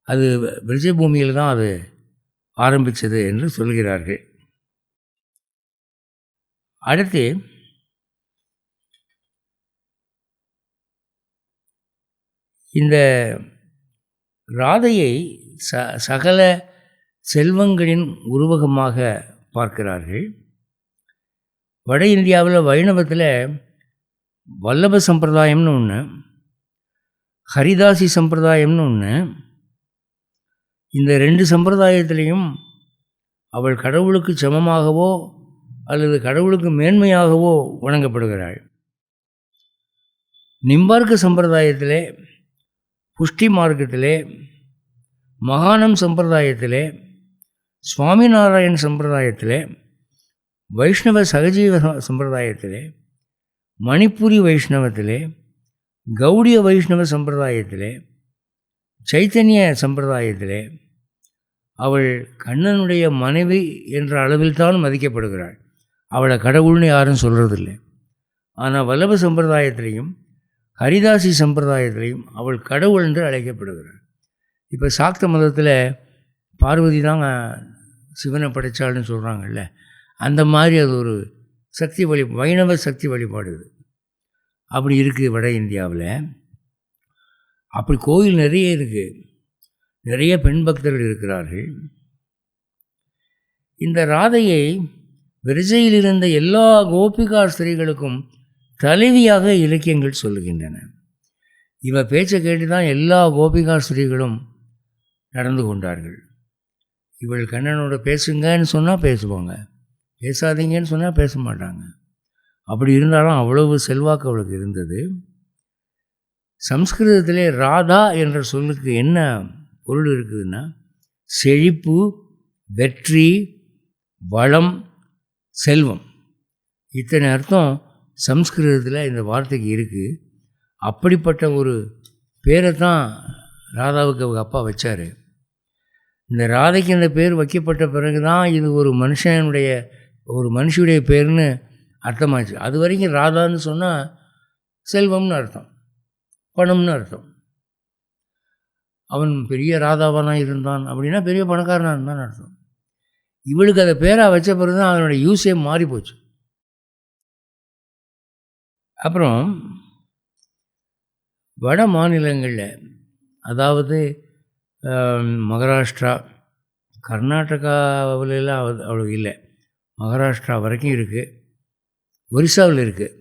அது விரஜபூமியில் தான் அது ஆரம்பித்தது என்று சொல்கிறார்கள். அடுத்து இந்த ராதையை சகல செல்வங்களின் உருவகமாக பார்க்கிறார்கள். வட இந்தியாவில் வைணவத்தில் வல்லப சம்பிரதாயம்னு ஒன்று, ஹரிதாசி சம்பிரதாயம்னு ஒன்று. இந்த ரெண்டு சம்பிரதாயத்திலையும் அவள் கடவுளுக்கு சமமாகவோ அல்லது கடவுளுக்கு மேன்மையாகவோ வணங்கப்படுகிறாள். நிம்பார்க்க சம்பிரதாயத்திலே, புஷ்டி மார்க்கத்திலே, மகானம் சம்பிரதாயத்திலே, சுவாமிநாராயண் சம்பிரதாயத்திலே, வைஷ்ணவ சகஜீவ சம்பிரதாயத்திலே, மணிப்புரி வைஷ்ணவத்திலே, கௌடிய வைஷ்ணவ சம்பிரதாயத்திலே, சைத்தன்ய சம்பிரதாயத்திலே அவள் கண்ணனுடைய மனைவி என்ற அளவில்தான் மதிக்கப்படுகிறாள். அவளை கடவுள்னு யாரும் சொல்கிறதில்லை. ஆனால் வல்லப சம்பிரதாயத்திலையும் ஹரிதாசி சம்பிரதாயத்திலையும் அவள் கடவுள் என்று அழைக்கப்படுகிறாள். இப்போ சாக்த மதத்தில் பார்வதி தாங்க சிவனை படைச்சாள்னு சொல்கிறாங்கல்ல, அந்த மாதிரி அது ஒரு சக்தி வைணவ சக்தி வழிபாடு இது. அப்படி இருக்குது வட இந்தியாவில். அப்படி கோயில் நிறைய இருக்குது, நிறைய பெண் பக்தர்கள் இருக்கிறார்கள். இந்த ராதையை விரஜையில் இருந்த எல்லா கோபிகா ஸ்திரீகளுக்கும் தலைவியாக இலக்கியங்கள் சொல்லுகின்றன. இவ பேச்சை கேட்டு தான் எல்லா கோபிகா ஸ்திரீகளும் நடந்து கொண்டார்கள். இவள் கண்ணனோட பேசுங்கன்னு சொன்னால் பேசுவாங்க, பேசாதீங்கன்னு சொன்னால் பேச மாட்டாங்க. அப்படி இருந்தாலும் அவ்வளவு செல்வாக்கு அவளுக்கு இருந்தது. சம்ஸ்கிருதத்திலே ராதா என்ற சொல்லுக்கு என்ன பொருள் இருக்குதுன்னா, செழிப்பு, வெற்றி, வளம், செல்வம், இத்தனை அர்த்தம் சம்ஸ்கிருதத்தில் இந்த வார்த்தைக்கு இருக்குது. அப்படிப்பட்ட ஒரு பேரை தான் ராதாவுக்கு அவங்க அப்பா வச்சார். இந்த ராதைக்கு இந்த பேர் வைக்கப்பட்ட பிறகு தான் இது ஒரு மனுஷனுடைய பேர்னு அர்த்தமாச்சு. அது வரைக்கும் ராதான்னு சொன்னால் செல்வம்னு அர்த்தம், பணம்னு அர்த்தம். அவன் பெரிய ராதாவாக இருந்தான் அப்படின்னா பெரிய பணக்காரனாக இருந்தான்னு அர்த்தம். இவளுக்கு அதை பேராக வச்ச பிறகு தான் அதனுடைய யூஸே மாறி போச்சு. அப்புறம் வட மாநிலங்களில், அதாவது மகாராஷ்டிரா, கர்நாடகாவிலலாம் அவ்வளோ இல்லை, மகாராஷ்டிரா வரைக்கும் இருக்குது, ஒரிசாவில் இருக்குது.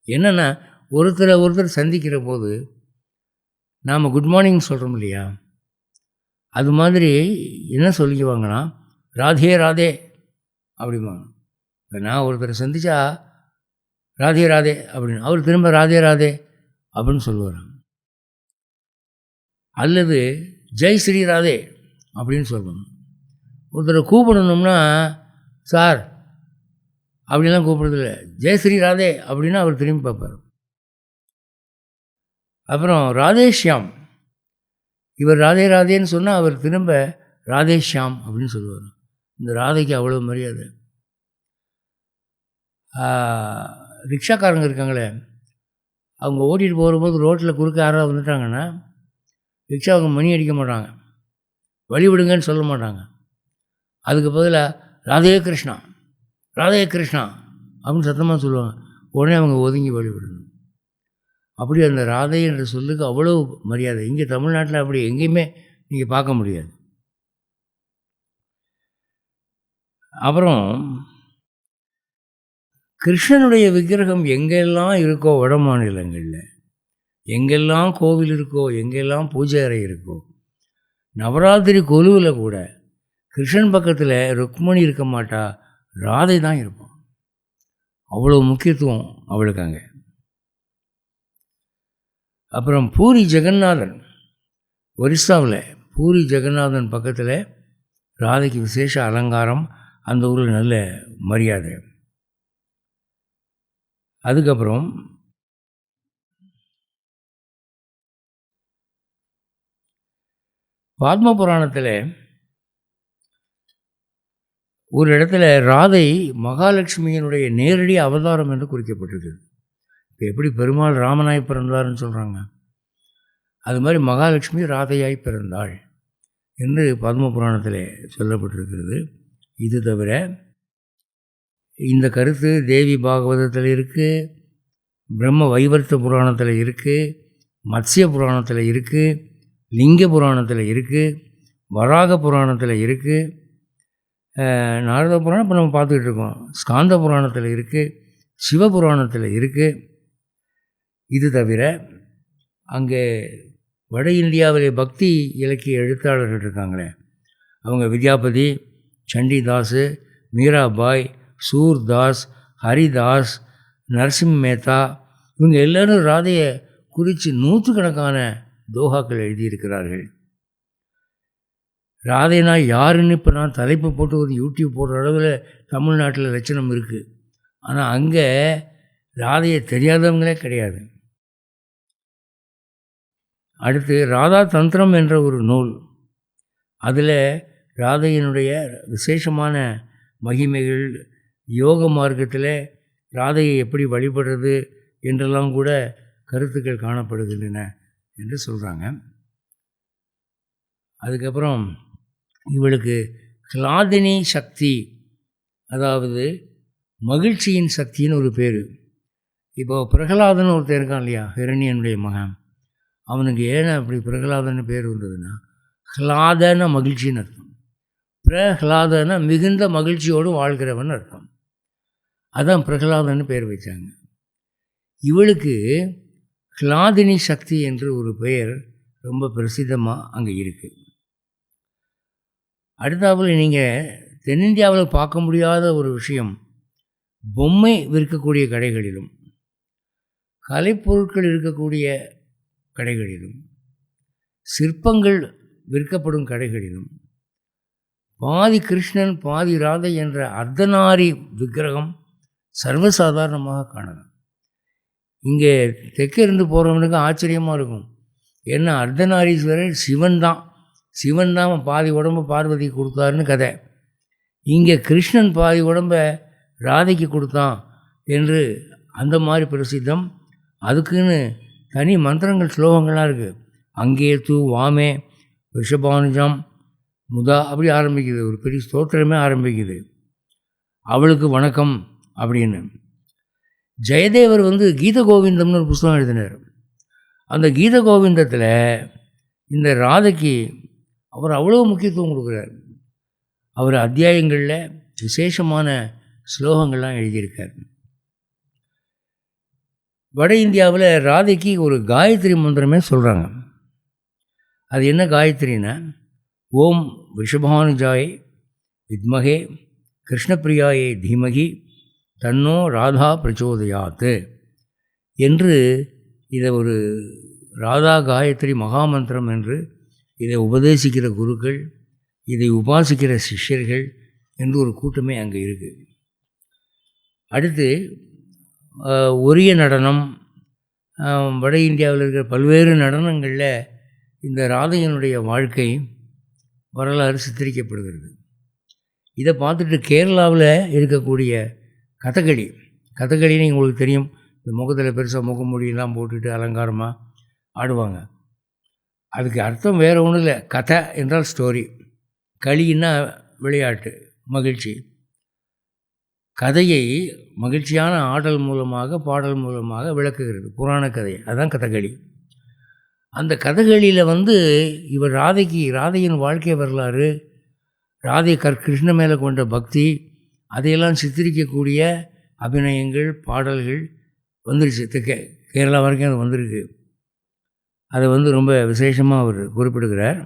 என்னென்னா ஒருத்தர் சந்திக்கிற போது நாம் குட் மார்னிங் சொல்கிறோம் இல்லையா, அது மாதிரி என்ன சொல்லிக்குவாங்கன்னா ராதே ராதே அப்படிம்பாங்க. இப்போ நான் ஒருத்தரை சந்தித்தா ராதே ராதே அப்படின்னு, அவர் திரும்ப ராதே ராதே அப்படின்னு சொல்லுவார். அல்லது ஜெய் ஸ்ரீ ராதே அப்படின்னு சொல்லணும். ஒருத்தரை கூப்பிடணும்னா சார் அப்படிலாம் கூப்பிடுறதில்ல, ஜெய் ஸ்ரீ ராதே அப்படின்னா அவர் திரும்பி பார்ப்பார். அப்புறம் ராதேஷ்யாம், இவர் ராதே ராதேன்னு சொன்னால் அவர் திரும்ப ராதேஷ்யாம் அப்படின்னு சொல்லுவார். இந்த ராதைக்கு அவ்வளோ மரியாதை. ரிக்ஷாக்காரங்க இருக்காங்களே, அவங்க ஓட்டிகிட்டு போகும்போது ரோட்டில் குறுக்க யாராவது வந்துட்டாங்கன்னா ரிக்ஷாவுக்கு மணி அடிக்க மாட்டாங்க, வழி விடுங்கன்னு சொல்ல மாட்டாங்க. அதுக்கு பதிலாக ராதே கிருஷ்ணா ராதே கிருஷ்ணா அப்படின்னு சத்தமாக சொல்லுவாங்க. உடனே அவங்க ஒதுங்கி வழி விடணும். அப்படி அந்த ராதை என்ற சொல்லுக்கு அவ்வளோ மரியாதை. இங்கே தமிழ்நாட்டில் அப்படி எங்கேயுமே நீங்கள் பார்க்க முடியாது. அப்புறம் கிருஷ்ணனுடைய விக்கிரகம் எங்கெல்லாம் இருக்கோ வட மாநிலங்களில், எங்கெல்லாம் கோவில் இருக்கோ, எங்கெல்லாம் பூஜை அறை இருக்கோ, நவராத்திரி கொலுவில் கூட கிருஷ்ணன் பக்கத்தில் ருக்மணி இருக்க மாட்டா, ராதை தான் இருப்பான். அவ்வளோ முக்கியத்துவம் அவளுக்கு அங்கே. அப்புறம் பூரி ஜெகநாதன், ஒரிசாவில் பூரி ஜெகநாதன் பக்கத்தில் ராதைக்கு விசேஷ அலங்காரம், அந்த ஊரில் நல்ல மரியாதை. அதுக்கப்புறம் பத்ம புராணத்தில் ஒரு இடத்துல ராதை மகாலட்சுமியினுடைய நேரடி அவதாரம் என்று குறிக்கப்பட்டிருக்குது. இப்போ எப்படி பெருமாள் ராமனாய் பிறந்தார்னு சொல்கிறாங்க, அது மாதிரி மகாலட்சுமி ராதையாய் பிறந்தாள் என்று பத்ம புராணத்தில் சொல்லப்பட்டிருக்கிறது. இது தவிர இந்த கருத்து தேவி பாகவதத்தில் இருக்குது, பிரம்ம வைவர்த்த புராணத்தில் இருக்குது, மத்ஸ்ய புராணத்தில் இருக்குது, லிங்க புராணத்தில் இருக்குது, வராக புராணத்தில் இருக்குது, நாரத புராணம் இப்போ நம்ம பார்த்துக்கிட்டு இருக்கோம், ஸ்காந்த புராணத்தில் இருக்குது, சிவபுராணத்தில் இருக்குது. இது தவிர அங்கே வட இந்தியாவிலே பக்தி இலக்கிய எழுத்தாளர்கள் இருக்காங்களே, அவங்க வித்யாபதி, சண்டிதாஸ், மீராபாய், சூர்தாஸ், ஹரிதாஸ், நரசிம்ம மேத்தா, இவங்க எல்லோரும் ராதையை குறித்து நூற்றுக்கணக்கான தோஹாக்கள் எழுதியிருக்கிறார்கள். ராதைனா யாருன்னு இப்போ நான் தலைப்பு போட்டு ஒரு யூடியூப் போடுற அளவில் தமிழ்நாட்டில் லட்சணம் இருக்குது. ஆனால் அங்கே ராதையை தெரியாதவங்களே கிடையாது. அடுத்து ராதா தந்திரம் என்ற ஒரு நூல், அதில் ராதையினுடைய விசேஷமான மகிமைகள், யோக மார்க்கத்தில் ராதையை எப்படி வழிபடுறது என்றெல்லாம் கூட கருத்துக்கள் காணப்படுகின்றன என்று சொல்கிறாங்க. அதுக்கப்புறம் இவளுக்கு ஹ்லாதினி சக்தி, அதாவது மகிழ்ச்சியின் சக்தின்னு ஒரு பேர். இப்போது பிரகலாதன் ஒருத்தர் இருக்கான் இல்லையா, ஹிரண்யனுடைய மகன், அவனுக்கு ஏன் அப்படி பிரகலாதன்னு பேர் வந்ததுன்னா, ஹ்லாதன மகிழ்ச்சின்னு அர்த்தம். பிரஹ்லாதன மிகுந்த மகிழ்ச்சியோடு வாழ்கிறவன் அர்த்தம். அதான் பிரகலாதன்னு பேர் வச்சாங்க. இவளுக்கு ஹ்லாதினி சக்தி என்று ஒரு பெயர் ரொம்ப பிரசித்தமாக அங்கே இருக்குது. அடுத்தாப்புல நீங்கள் தென்னிந்தியாவில் பார்க்க முடியாத ஒரு விஷயம், பொம்மை விற்கக்கூடிய கடைகளிலும் கலைப்பொருட்கள் இருக்கக்கூடிய கடைகளிலும் சிற்பங்கள் விற்கப்படும் கடைகளிலும் பாதி கிருஷ்ணன் பாதி ராதை என்ற அர்த்தநாரி விக்கிரகம் சர்வசாதாரணமாக காணலாம். இங்கே தெற்கே இருந்து போகிறவனுக்கு ஆச்சரியமாக இருக்கும். ஏன்னா அர்த்தநாரீஸ்வரர் சிவன் தான் பாதி உடம்பு பார்வதிக்கு கொடுத்தாருன்னு கதை. இங்கே கிருஷ்ணன் பாதி உடம்பை ராதைக்கு கொடுத்தான் என்று அந்த மாதிரி பிரசித்தம். அதுக்குன்னு தனி மந்திரங்கள் ஸ்லோகங்கள்லாம் இருக்குது. அங்கே தூ வாமே ரிஷபானுஜம் முதா அப்படி ஆரம்பிக்குது. ஒரு பெரிய ஸ்தோத்திரமே ஆரம்பிக்குது, அவளுக்கு வணக்கம் அப்படின்னு. ஜெயதேவர் கீத கோவிந்தம்னு ஒரு புஸ்தகம் எழுதினார். அந்த கீத கோவிந்தத்தில் இந்த ராதைக்கு அவர் அவ்வளோ முக்கியத்துவம் கொடுக்குறார். அவர் அத்தியாயங்களில் விசேஷமான ஸ்லோகங்கள்லாம் எழுதியிருக்கார். வட இந்தியாவில் ராதைக்கு ஒரு காயத்ரி மந்திரமே சொல்கிறாங்க. அது என்ன காயத்ரின்னா, ஓம் ரிஷபானுஜாயை வித்மகே கிருஷ்ணப்பிரியாயை தீமகி தன்னோ ராதா பிரச்சோதயாத் என்று இதை ஒரு ராதா காயத்ரி மகாமந்திரம் என்று இதை உபதேசிக்கிற குருக்கள், இதை உபாசிக்கிற சிஷ்யர்கள் என்று ஒரு கூட்டமே அங்கே இருக்குது. அடுத்து ஒரிய நடனம், வட இந்தியாவில் இருக்கிற பல்வேறு நடனங்களில் இந்த ராதையனுடைய வாழ்க்கை வரலாறு சித்தரிக்கப்படுகிறது. இதை பார்த்துட்டு கேரளாவில் இருக்கக்கூடிய கதகளின்னு உங்களுக்கு தெரியும். இந்த முகத்தில் பெருசாக முகமூடியெல்லாம் போட்டுட்டு அலங்காரமாக ஆடுவாங்க. அதுக்கு அர்த்தம் வேறு ஒன்றும் இல்லை. கதை என்றால் ஸ்டோரி, களின்னா விளையாட்டு, மகிழ்ச்சி. கதையை மகிழ்ச்சியான ஆடல் மூலமாக பாடல் மூலமாக விளக்குகிறது புராண கதையை. அதுதான் கதகளி. அந்த கதகளியில் இவர் ராதையின் வாழ்க்கை வரலாறு, ராதை கிருஷ்ண மேலே கொண்ட பக்தி, அதையெல்லாம் சித்தரிக்கக்கூடிய அபிநயங்கள், பாடல்கள் வந்துருச்சு. கேரளா வரைக்கும் அது வந்திருக்கு. அதை ரொம்ப விசேஷமாக அவர் குறிப்பிடுகிறார்.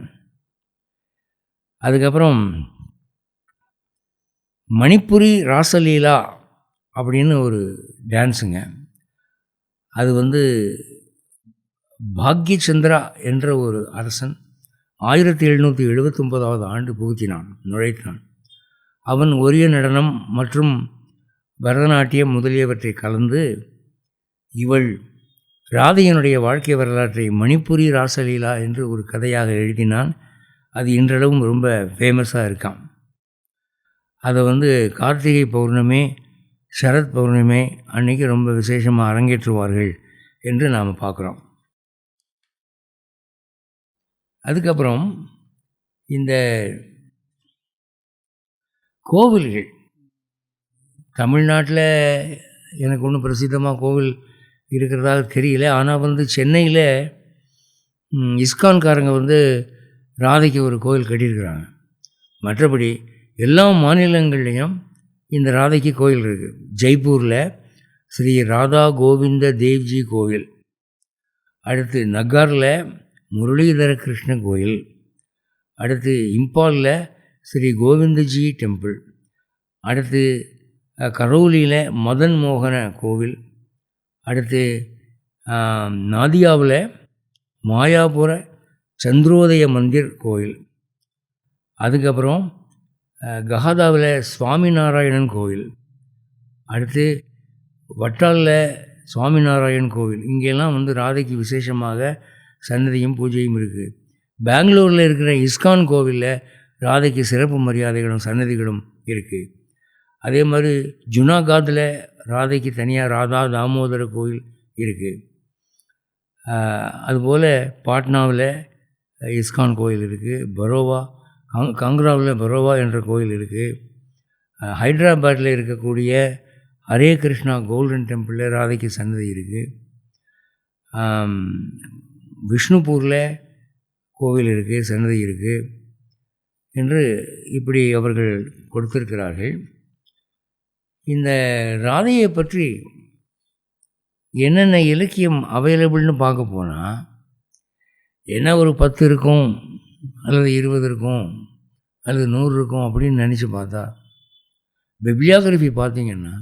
அதுக்கப்புறம் மணிப்புரி ராசலீலா அப்படின்னு ஒரு டான்ஸுங்க. அது பாக்யச்சந்திரா என்ற ஒரு அரசன் 1779 ஆண்டு நுழைத்தான். அவன் ஒரிய நடனம் மற்றும் பரதநாட்டியம் முதலியவற்றை கலந்து இவள் ராதையனுடைய வாழ்க்கை வரலாற்றை மணிப்புரி ராசலீலா என்று ஒரு கதையாக எழுதினான். அது இன்றளவும் ரொம்ப ஃபேமஸாக இருக்கான். அதை கார்த்திகை பௌர்ணமி, சரத் பௌர்ணமி அன்றைக்கி ரொம்ப விசேஷமாக அரங்கேற்றுவார்கள் என்று நாம் பார்க்குறோம். அதுக்கப்புறம் இந்த கோவில்கள் தமிழ்நாட்டில் எனக்கு ஒன்றும் பிரசித்தமாக கோவில் இருக்கிறதாக தெரியல. ஆனால் சென்னையில் இஸ்கான்காரங்க ராதைக்கு ஒரு கோவில் கட்டியிருக்கிறாங்க. மற்றபடி எல்லா மாநிலங்கள்லேயும் இந்த ராதைக்கு கோயில் இருக்குது. ஜெய்ப்பூரில் ஸ்ரீ ராதா கோவிந்த தேவ்ஜி கோவில், அடுத்து நகாரில் முரளிதர கிருஷ்ண கோயில், அடுத்து இம்பாலில் ஸ்ரீ கோவிந்தஜி டெம்பிள், அடுத்து கரௌலியில் மதன் மோகன கோவில், அடுத்து நாதியாவில் மாயாபுர சந்திரோதய மந்திர் கோயில், அதுக்கப்புறம் கஹாதாவில் சுவாமிநாராயணன் கோவில், அடுத்து வட்டாலில் சுவாமிநாராயண் கோவில். இங்கெல்லாம் ராதைக்கு விசேஷமாக சன்னதியும் பூஜையும் இருக்குது. பெங்களூரில் இருக்கிற இஸ்கான் கோவிலில் ராதைக்கு சிறப்பு மரியாதைகளும் சன்னதிகளும் இருக்குது. அதே மாதிரி ஜுனாகாத்தில் ராதைக்கு தனியாக ராதா தாமோதர கோயில் இருக்குது. அதுபோல் பாட்னாவில் இஸ்கான் கோயில் இருக்குது. பரோவா காங்க்ராவில் பரோவா என்ற கோயில் இருக்குது. ஹைதராபாத்தில் இருக்கக்கூடிய ஹரே கிருஷ்ணா கோல்டன் டெம்பிளில் ராதைக்கு சன்னதி இருக்குது. விஷ்ணுபூரில் கோவில் இருக்குது, சன்னதி இருக்குது என்று இப்படி அவர்கள் கொடுத்திருக்கிறார்கள். இந்த ராதையை பற்றி என்னென்ன இலக்கியம் அவைலபிள்னு பார்க்க போனால் என்ன ஒரு 10 இருக்கும் அல்லது 20 இருக்கும் அல்லது 100 இருக்கும் அப்படின்னு நினச்சி பார்த்தா பிப்ளியோகிராஃபி பார்த்திங்கன்னா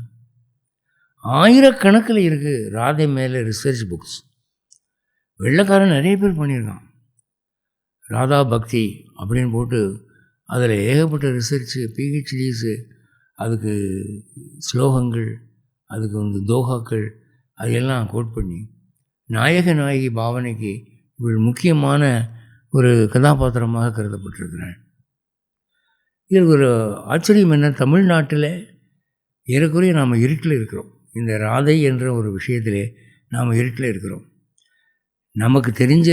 ஆயிரக்கணக்கில் இருக்குது ராதை மேலே ரிசர்ச் புக்ஸ். வெள்ளைக்காரன் நிறைய பேர் பண்ணியிருக்கான். ராதா பக்தி அப்படின்னு போட்டு அதில் ஏகப்பட்ட ரிசர்ச்சு, பிஹெச்டிஸு, அதுக்கு ஸ்லோகங்கள், அதுக்கு தோகாக்கள், அதையெல்லாம் கோட் பண்ணி நாயக நாயகி பாவனைக்கு இவள் முக்கியமான ஒரு கதாபாத்திரமாக கருதப்பட்டிருக்கிறாள். இதில் ஒரு ஆச்சரியம் என்ன, தமிழ்நாட்டில் ஏறக்குறைய நாம் இருட்டில் இருக்கிறோம். இந்த ராதை என்ற ஒரு விஷயத்திலே நாம் இருட்டில் இருக்கிறோம். நமக்கு தெரிஞ்ச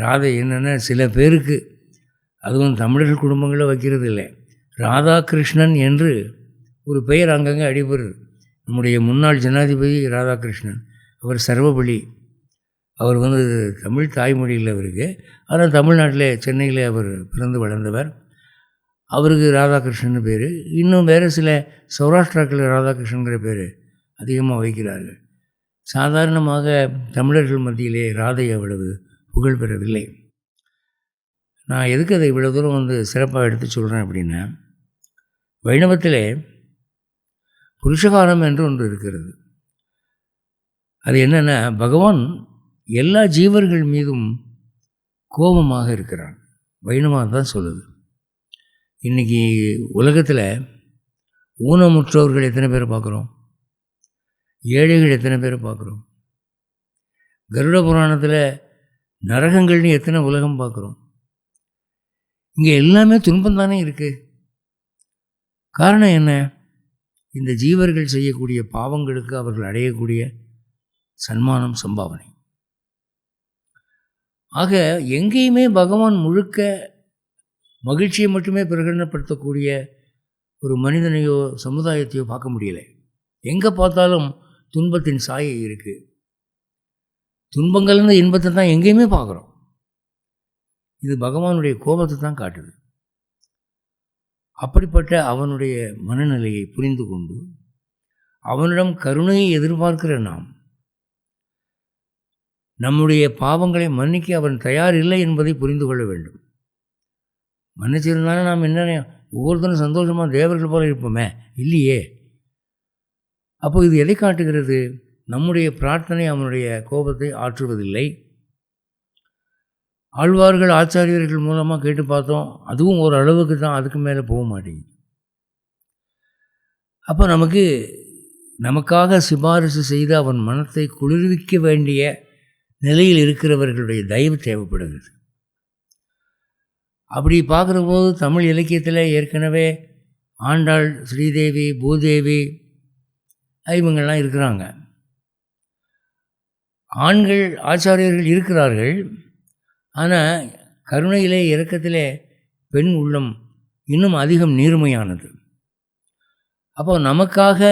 ராதை என்னென்னா சில பேருக்கு, அதுவும் தமிழர்கள் குடும்பங்களில் வைக்கிறது இல்லை, ராதாகிருஷ்ணன் என்று ஒரு பெயர் அங்கங்கே அடிபடுது. நம்முடைய முன்னாள் ஜனாதிபதி ராதாகிருஷ்ணன், அவர் சர்வபலி, அவர் தமிழ் தாய்மொழியில் அவருக்கு, ஆனால் தமிழ்நாட்டில் சென்னையில் அவர் பிறந்து வளர்ந்தவர். அவருக்கு ராதாகிருஷ்ணன் பேர். இன்னும் வேறு சில சௌராஷ்டிராக்கள் ராதாகிருஷ்ணங்கிற பேர் அதிகமாக வைக்கிறார்கள். சாதாரணமாக தமிழர்கள் மத்தியிலே ராதை அவ்வளவு புகழ் பெறவில்லை. நான் எதுக்கு அதை இவ்வளோ தூரம் சிறப்பாக எடுத்து சொல்கிறேன் அப்படின்னா, வைணவத்திலே புருஷகாரம் என்று ஒன்று இருக்கிறது. அது என்னென்னா, பகவான் எல்லா ஜீவர்கள் மீதும் கோபமாக இருக்கிறான். வைணவம் தான் சொல்லுது. இன்றைக்கி உலகத்தில் ஊனமுற்றோர்கள் எத்தனை பேர் பார்க்குறோம், ஏழைகள் எத்தனை பேர் பார்க்குறோம், கருட புராணத்தில் நரகங்கள்னு எத்தனை உலகம் பார்க்குறோம். இங்கே எல்லாமே துன்பம் தானே இருக்குது. காரணம் என்ன? இந்த ஜீவர்கள் செய்யக்கூடிய பாவங்களுக்கு அவர்கள் அடையக்கூடிய சன்மானம், சம்பாவனை. ஆக எங்கேயுமே பகவான் முழுக்க மகிழ்ச்சியை மட்டுமே பிரகடனப்படுத்தக்கூடிய ஒரு மனிதனையோ சமுதாயத்தையோ பார்க்க முடியலை. எங்கே பார்த்தாலும் துன்பத்தின் சாயை இருக்குது. துன்பங்கள்னு இன்பத்தை தான் எங்கேயுமே பார்க்குறோம். இது பகவானுடைய கோபத்தை தான் காட்டுது. அப்படிப்பட்ட அவனுடைய மனநிலையை புரிந்து கொண்டு அவனிடம் கருணையை எதிர்பார்க்கிற நாம் நம்முடைய பாவங்களை மன்னிக்க அவன் தயார் இல்லை என்பதை புரிந்து கொள்ள வேண்டும். மன்னிச்சிருந்தாலும் நாம் என்ன ஒவ்வொருத்தரும் சந்தோஷமாக தேவர்கள் போல இருப்போமே, இல்லையே. அப்போ இது எதை காட்டுகிறது? நம்முடைய பிரார்த்தனை அவனுடைய கோபத்தை ஆற்றுவதில்லை. ஆழ்வார்கள், ஆச்சாரியர்கள் மூலமாக கேட்டு பார்த்தோம், அதுவும் ஒரு அளவுக்கு தான், அதுக்கு மேலே போக மாட்டேங்குது. அப்போ நமக்காக சிபாரிசு செய்து அவன் மனத்தை குளிர்விக்க வேண்டிய நிலையில் இருக்கிறவர்களுடைய தயவு தேவைப்படுகிறது. அப்படி பார்க்குற போது தமிழ் இலக்கியத்தில் ஏற்கனவே ஆண்டாள், ஸ்ரீதேவி, பூதேவி இவங்கள்லாம் இருக்கிறாங்க. ஆண்கள் ஆச்சாரியர்கள் இருக்கிறார்கள். ஆனால் கருணையிலே, இரக்கத்திலே பெண் உள்ளம் இன்னும் அதிகம் நீர்மையானது. அப்போ நமக்காக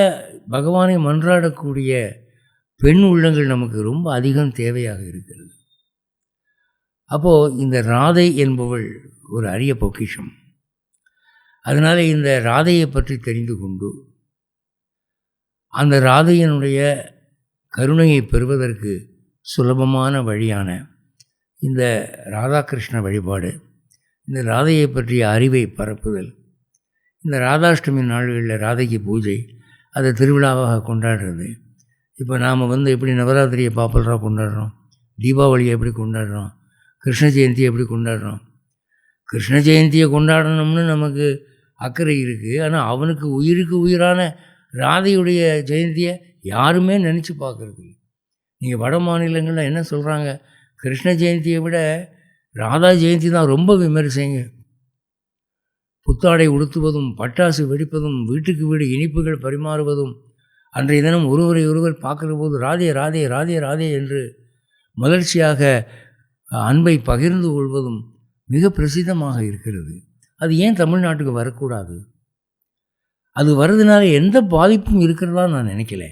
பகவானை மன்றாடக்கூடிய பெண் உள்ளங்கள் நமக்கு ரொம்ப அதிகம் தேவையாக இருக்கிறது. அப்போது இந்த ராதை என்பவள் ஒரு அரிய பொக்கிஷம். அதனால் இந்த ராதையை பற்றி தெரிந்து கொண்டு அந்த ராதையினுடைய கருணையை பெறுவதற்கு சுலபமான வழியான இந்த ராதாகிருஷ்ண வழிபாடு, இந்த ராதையை பற்றிய அறிவை பரப்புதல், இந்த ராதாஷ்டமி நாள்களில் ராதைக்கு பூஜை, அதை திருவிழாவாக கொண்டாடுறது. இப்போ நாம் எப்படி நவராத்திரியை பாப்பலராக கொண்டாடுறோம், தீபாவளியை எப்படி கொண்டாடுறோம், கிருஷ்ண ஜெயந்தியை எப்படி கொண்டாடுறோம். கிருஷ்ண ஜெயந்தியை கொண்டாடணும்னு நமக்கு அக்கறை இருக்குது. ஆனால் அவனுக்கு உயிருக்கு உயிரான ராதையுடைய ஜெயந்தியை யாருமே நினச்சி பார்க்குறது. நீங்கள் வட மாநிலங்களில் என்ன சொல்கிறாங்க, கிருஷ்ண ஜெயந்தியை விட ராதா ஜெயந்தி தான் ரொம்ப விமர்சைங்க. புத்தாடை உடுத்துவதும், பட்டாசு வெடிப்பதும், வீட்டுக்கு வீடு இனிப்புகள் பரிமாறுவதும், அன்றைய தினம் ஒருவரை ஒருவர் பார்க்குற போது ராதே ராதே ராதே ராதே என்று மலர்ச்சியாக அன்பை பகிர்ந்து கொள்வதும் மிக பிரசித்தமாக இருக்கிறது. அது ஏன் தமிழ்நாட்டுக்கு வரக்கூடாது? அது வர்றதுனால எந்த பாதிப்பும் இருக்கிறதா நான் நினைக்கல.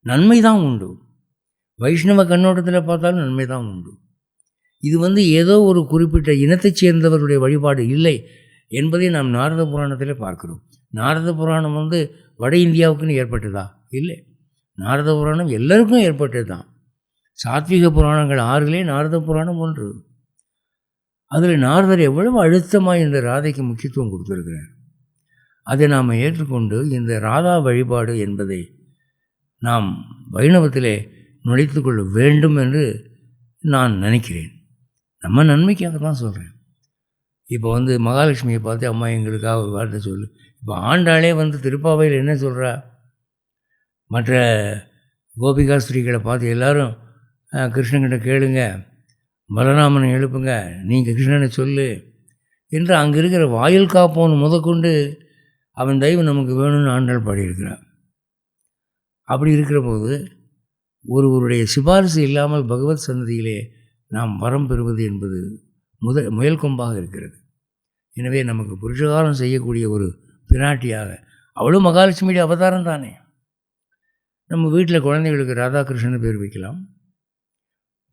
நன்மை தான் உண்டு. வைஷ்ணவ கண்ணோட்டத்தில் பார்த்தாலும் நன்மை தான் உண்டு. இது ஏதோ ஒரு குறிப்பிட்ட இனத்தைச் சேர்ந்தவருடைய வழிபாடு இல்லை என்பதை நாம் நாரத புராணத்தில் பார்க்கிறோம். நாரத புராணம் வட இந்தியாவுக்குன்னு ஏற்பட்டதா? இல்லை. நாரத புராணம் எல்லோருக்கும் ஏற்பட்டது தான். சாத்விக புராணங்கள் 6 நாரத புராணம் 1. அதில் நாரதர் எவ்வளவு அழுத்தமாக இந்த ராதைக்கு முக்கியத்துவம் கொடுத்துருக்கிறார். அதை நாம் ஏற்றுக்கொண்டு இந்த ராதா வழிபாடு என்பதை நாம் வைணவத்திலே நுழைத்து கொள்ள வேண்டும் என்று நான் நினைக்கிறேன். நம்ம நன்மைக்காக தான் சொல்கிறேன். இப்போ மகாலட்சுமியை பார்த்து அம்மா எங்களுக்காக ஒரு வார்த்தை சொல்லு. இப்போ ஆண்டாளே திருப்பாவையில் என்ன சொல்கிறா? மற்ற கோபிகா ஸ்திரீகளை பார்த்து எல்லாரும் கிருஷ்ணன்கிட்ட கேளுங்க, பலராமனை எழுப்புங்க, நீங்கள் கிருஷ்ணனை சொல்லு என்று அங்கே இருக்கிற வாயில் காப்போன்னு முதற்கொண்டு அவன் தெய்வம் நமக்கு வேணும்னு ஆண்டாள் பாடியிருக்கிறான். அப்படி இருக்கிற போது ஒருவருடைய சிபாரிசு இல்லாமல் பகவத் சன்னதியிலே நாம் வரம் பெறுவது என்பது முயல் கொம்பாக இருக்கிறது. எனவே நமக்கு புருஷகாரம் செய்யக்கூடிய ஒரு பிராட்டியாக, அவளும் மகாலட்சுமியுடைய அவதாரம் தானே. நம்ம வீட்டில் குழந்தைகளுக்கு ராதாகிருஷ்ணன் பேர் வைக்கலாம்,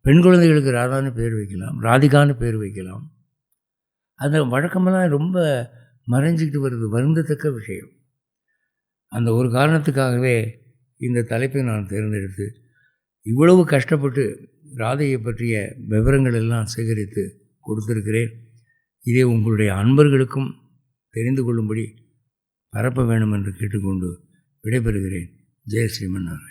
பெண் குழந்தைகளுக்கு ராதான்னு பேர் வைக்கலாம், ராதிகான்னு பேர் வைக்கலாம். அந்த வழக்கமெல்லாம் ரொம்ப மறைஞ்சிக்கிட்டு வருது, வருந்தத்தக்க விஷயம். அந்த ஒரு காரணத்துக்காகவே இந்த தலைப்பை நான் தேர்ந்தெடுத்து இவ்வளவு கஷ்டப்பட்டு ராதையை பற்றிய விவரங்கள் எல்லாம் சேகரித்து கொடுத்திருக்கிறேன். இதை உங்களுடைய அன்பர்களுக்கும் தெரிந்து கொள்ளும்படி பரப்ப வேண்டும் என்று கேட்டுக்கொண்டு விடைபெறுகிறேன். ஜெய ஸ்ரீமன் நாராயணன்.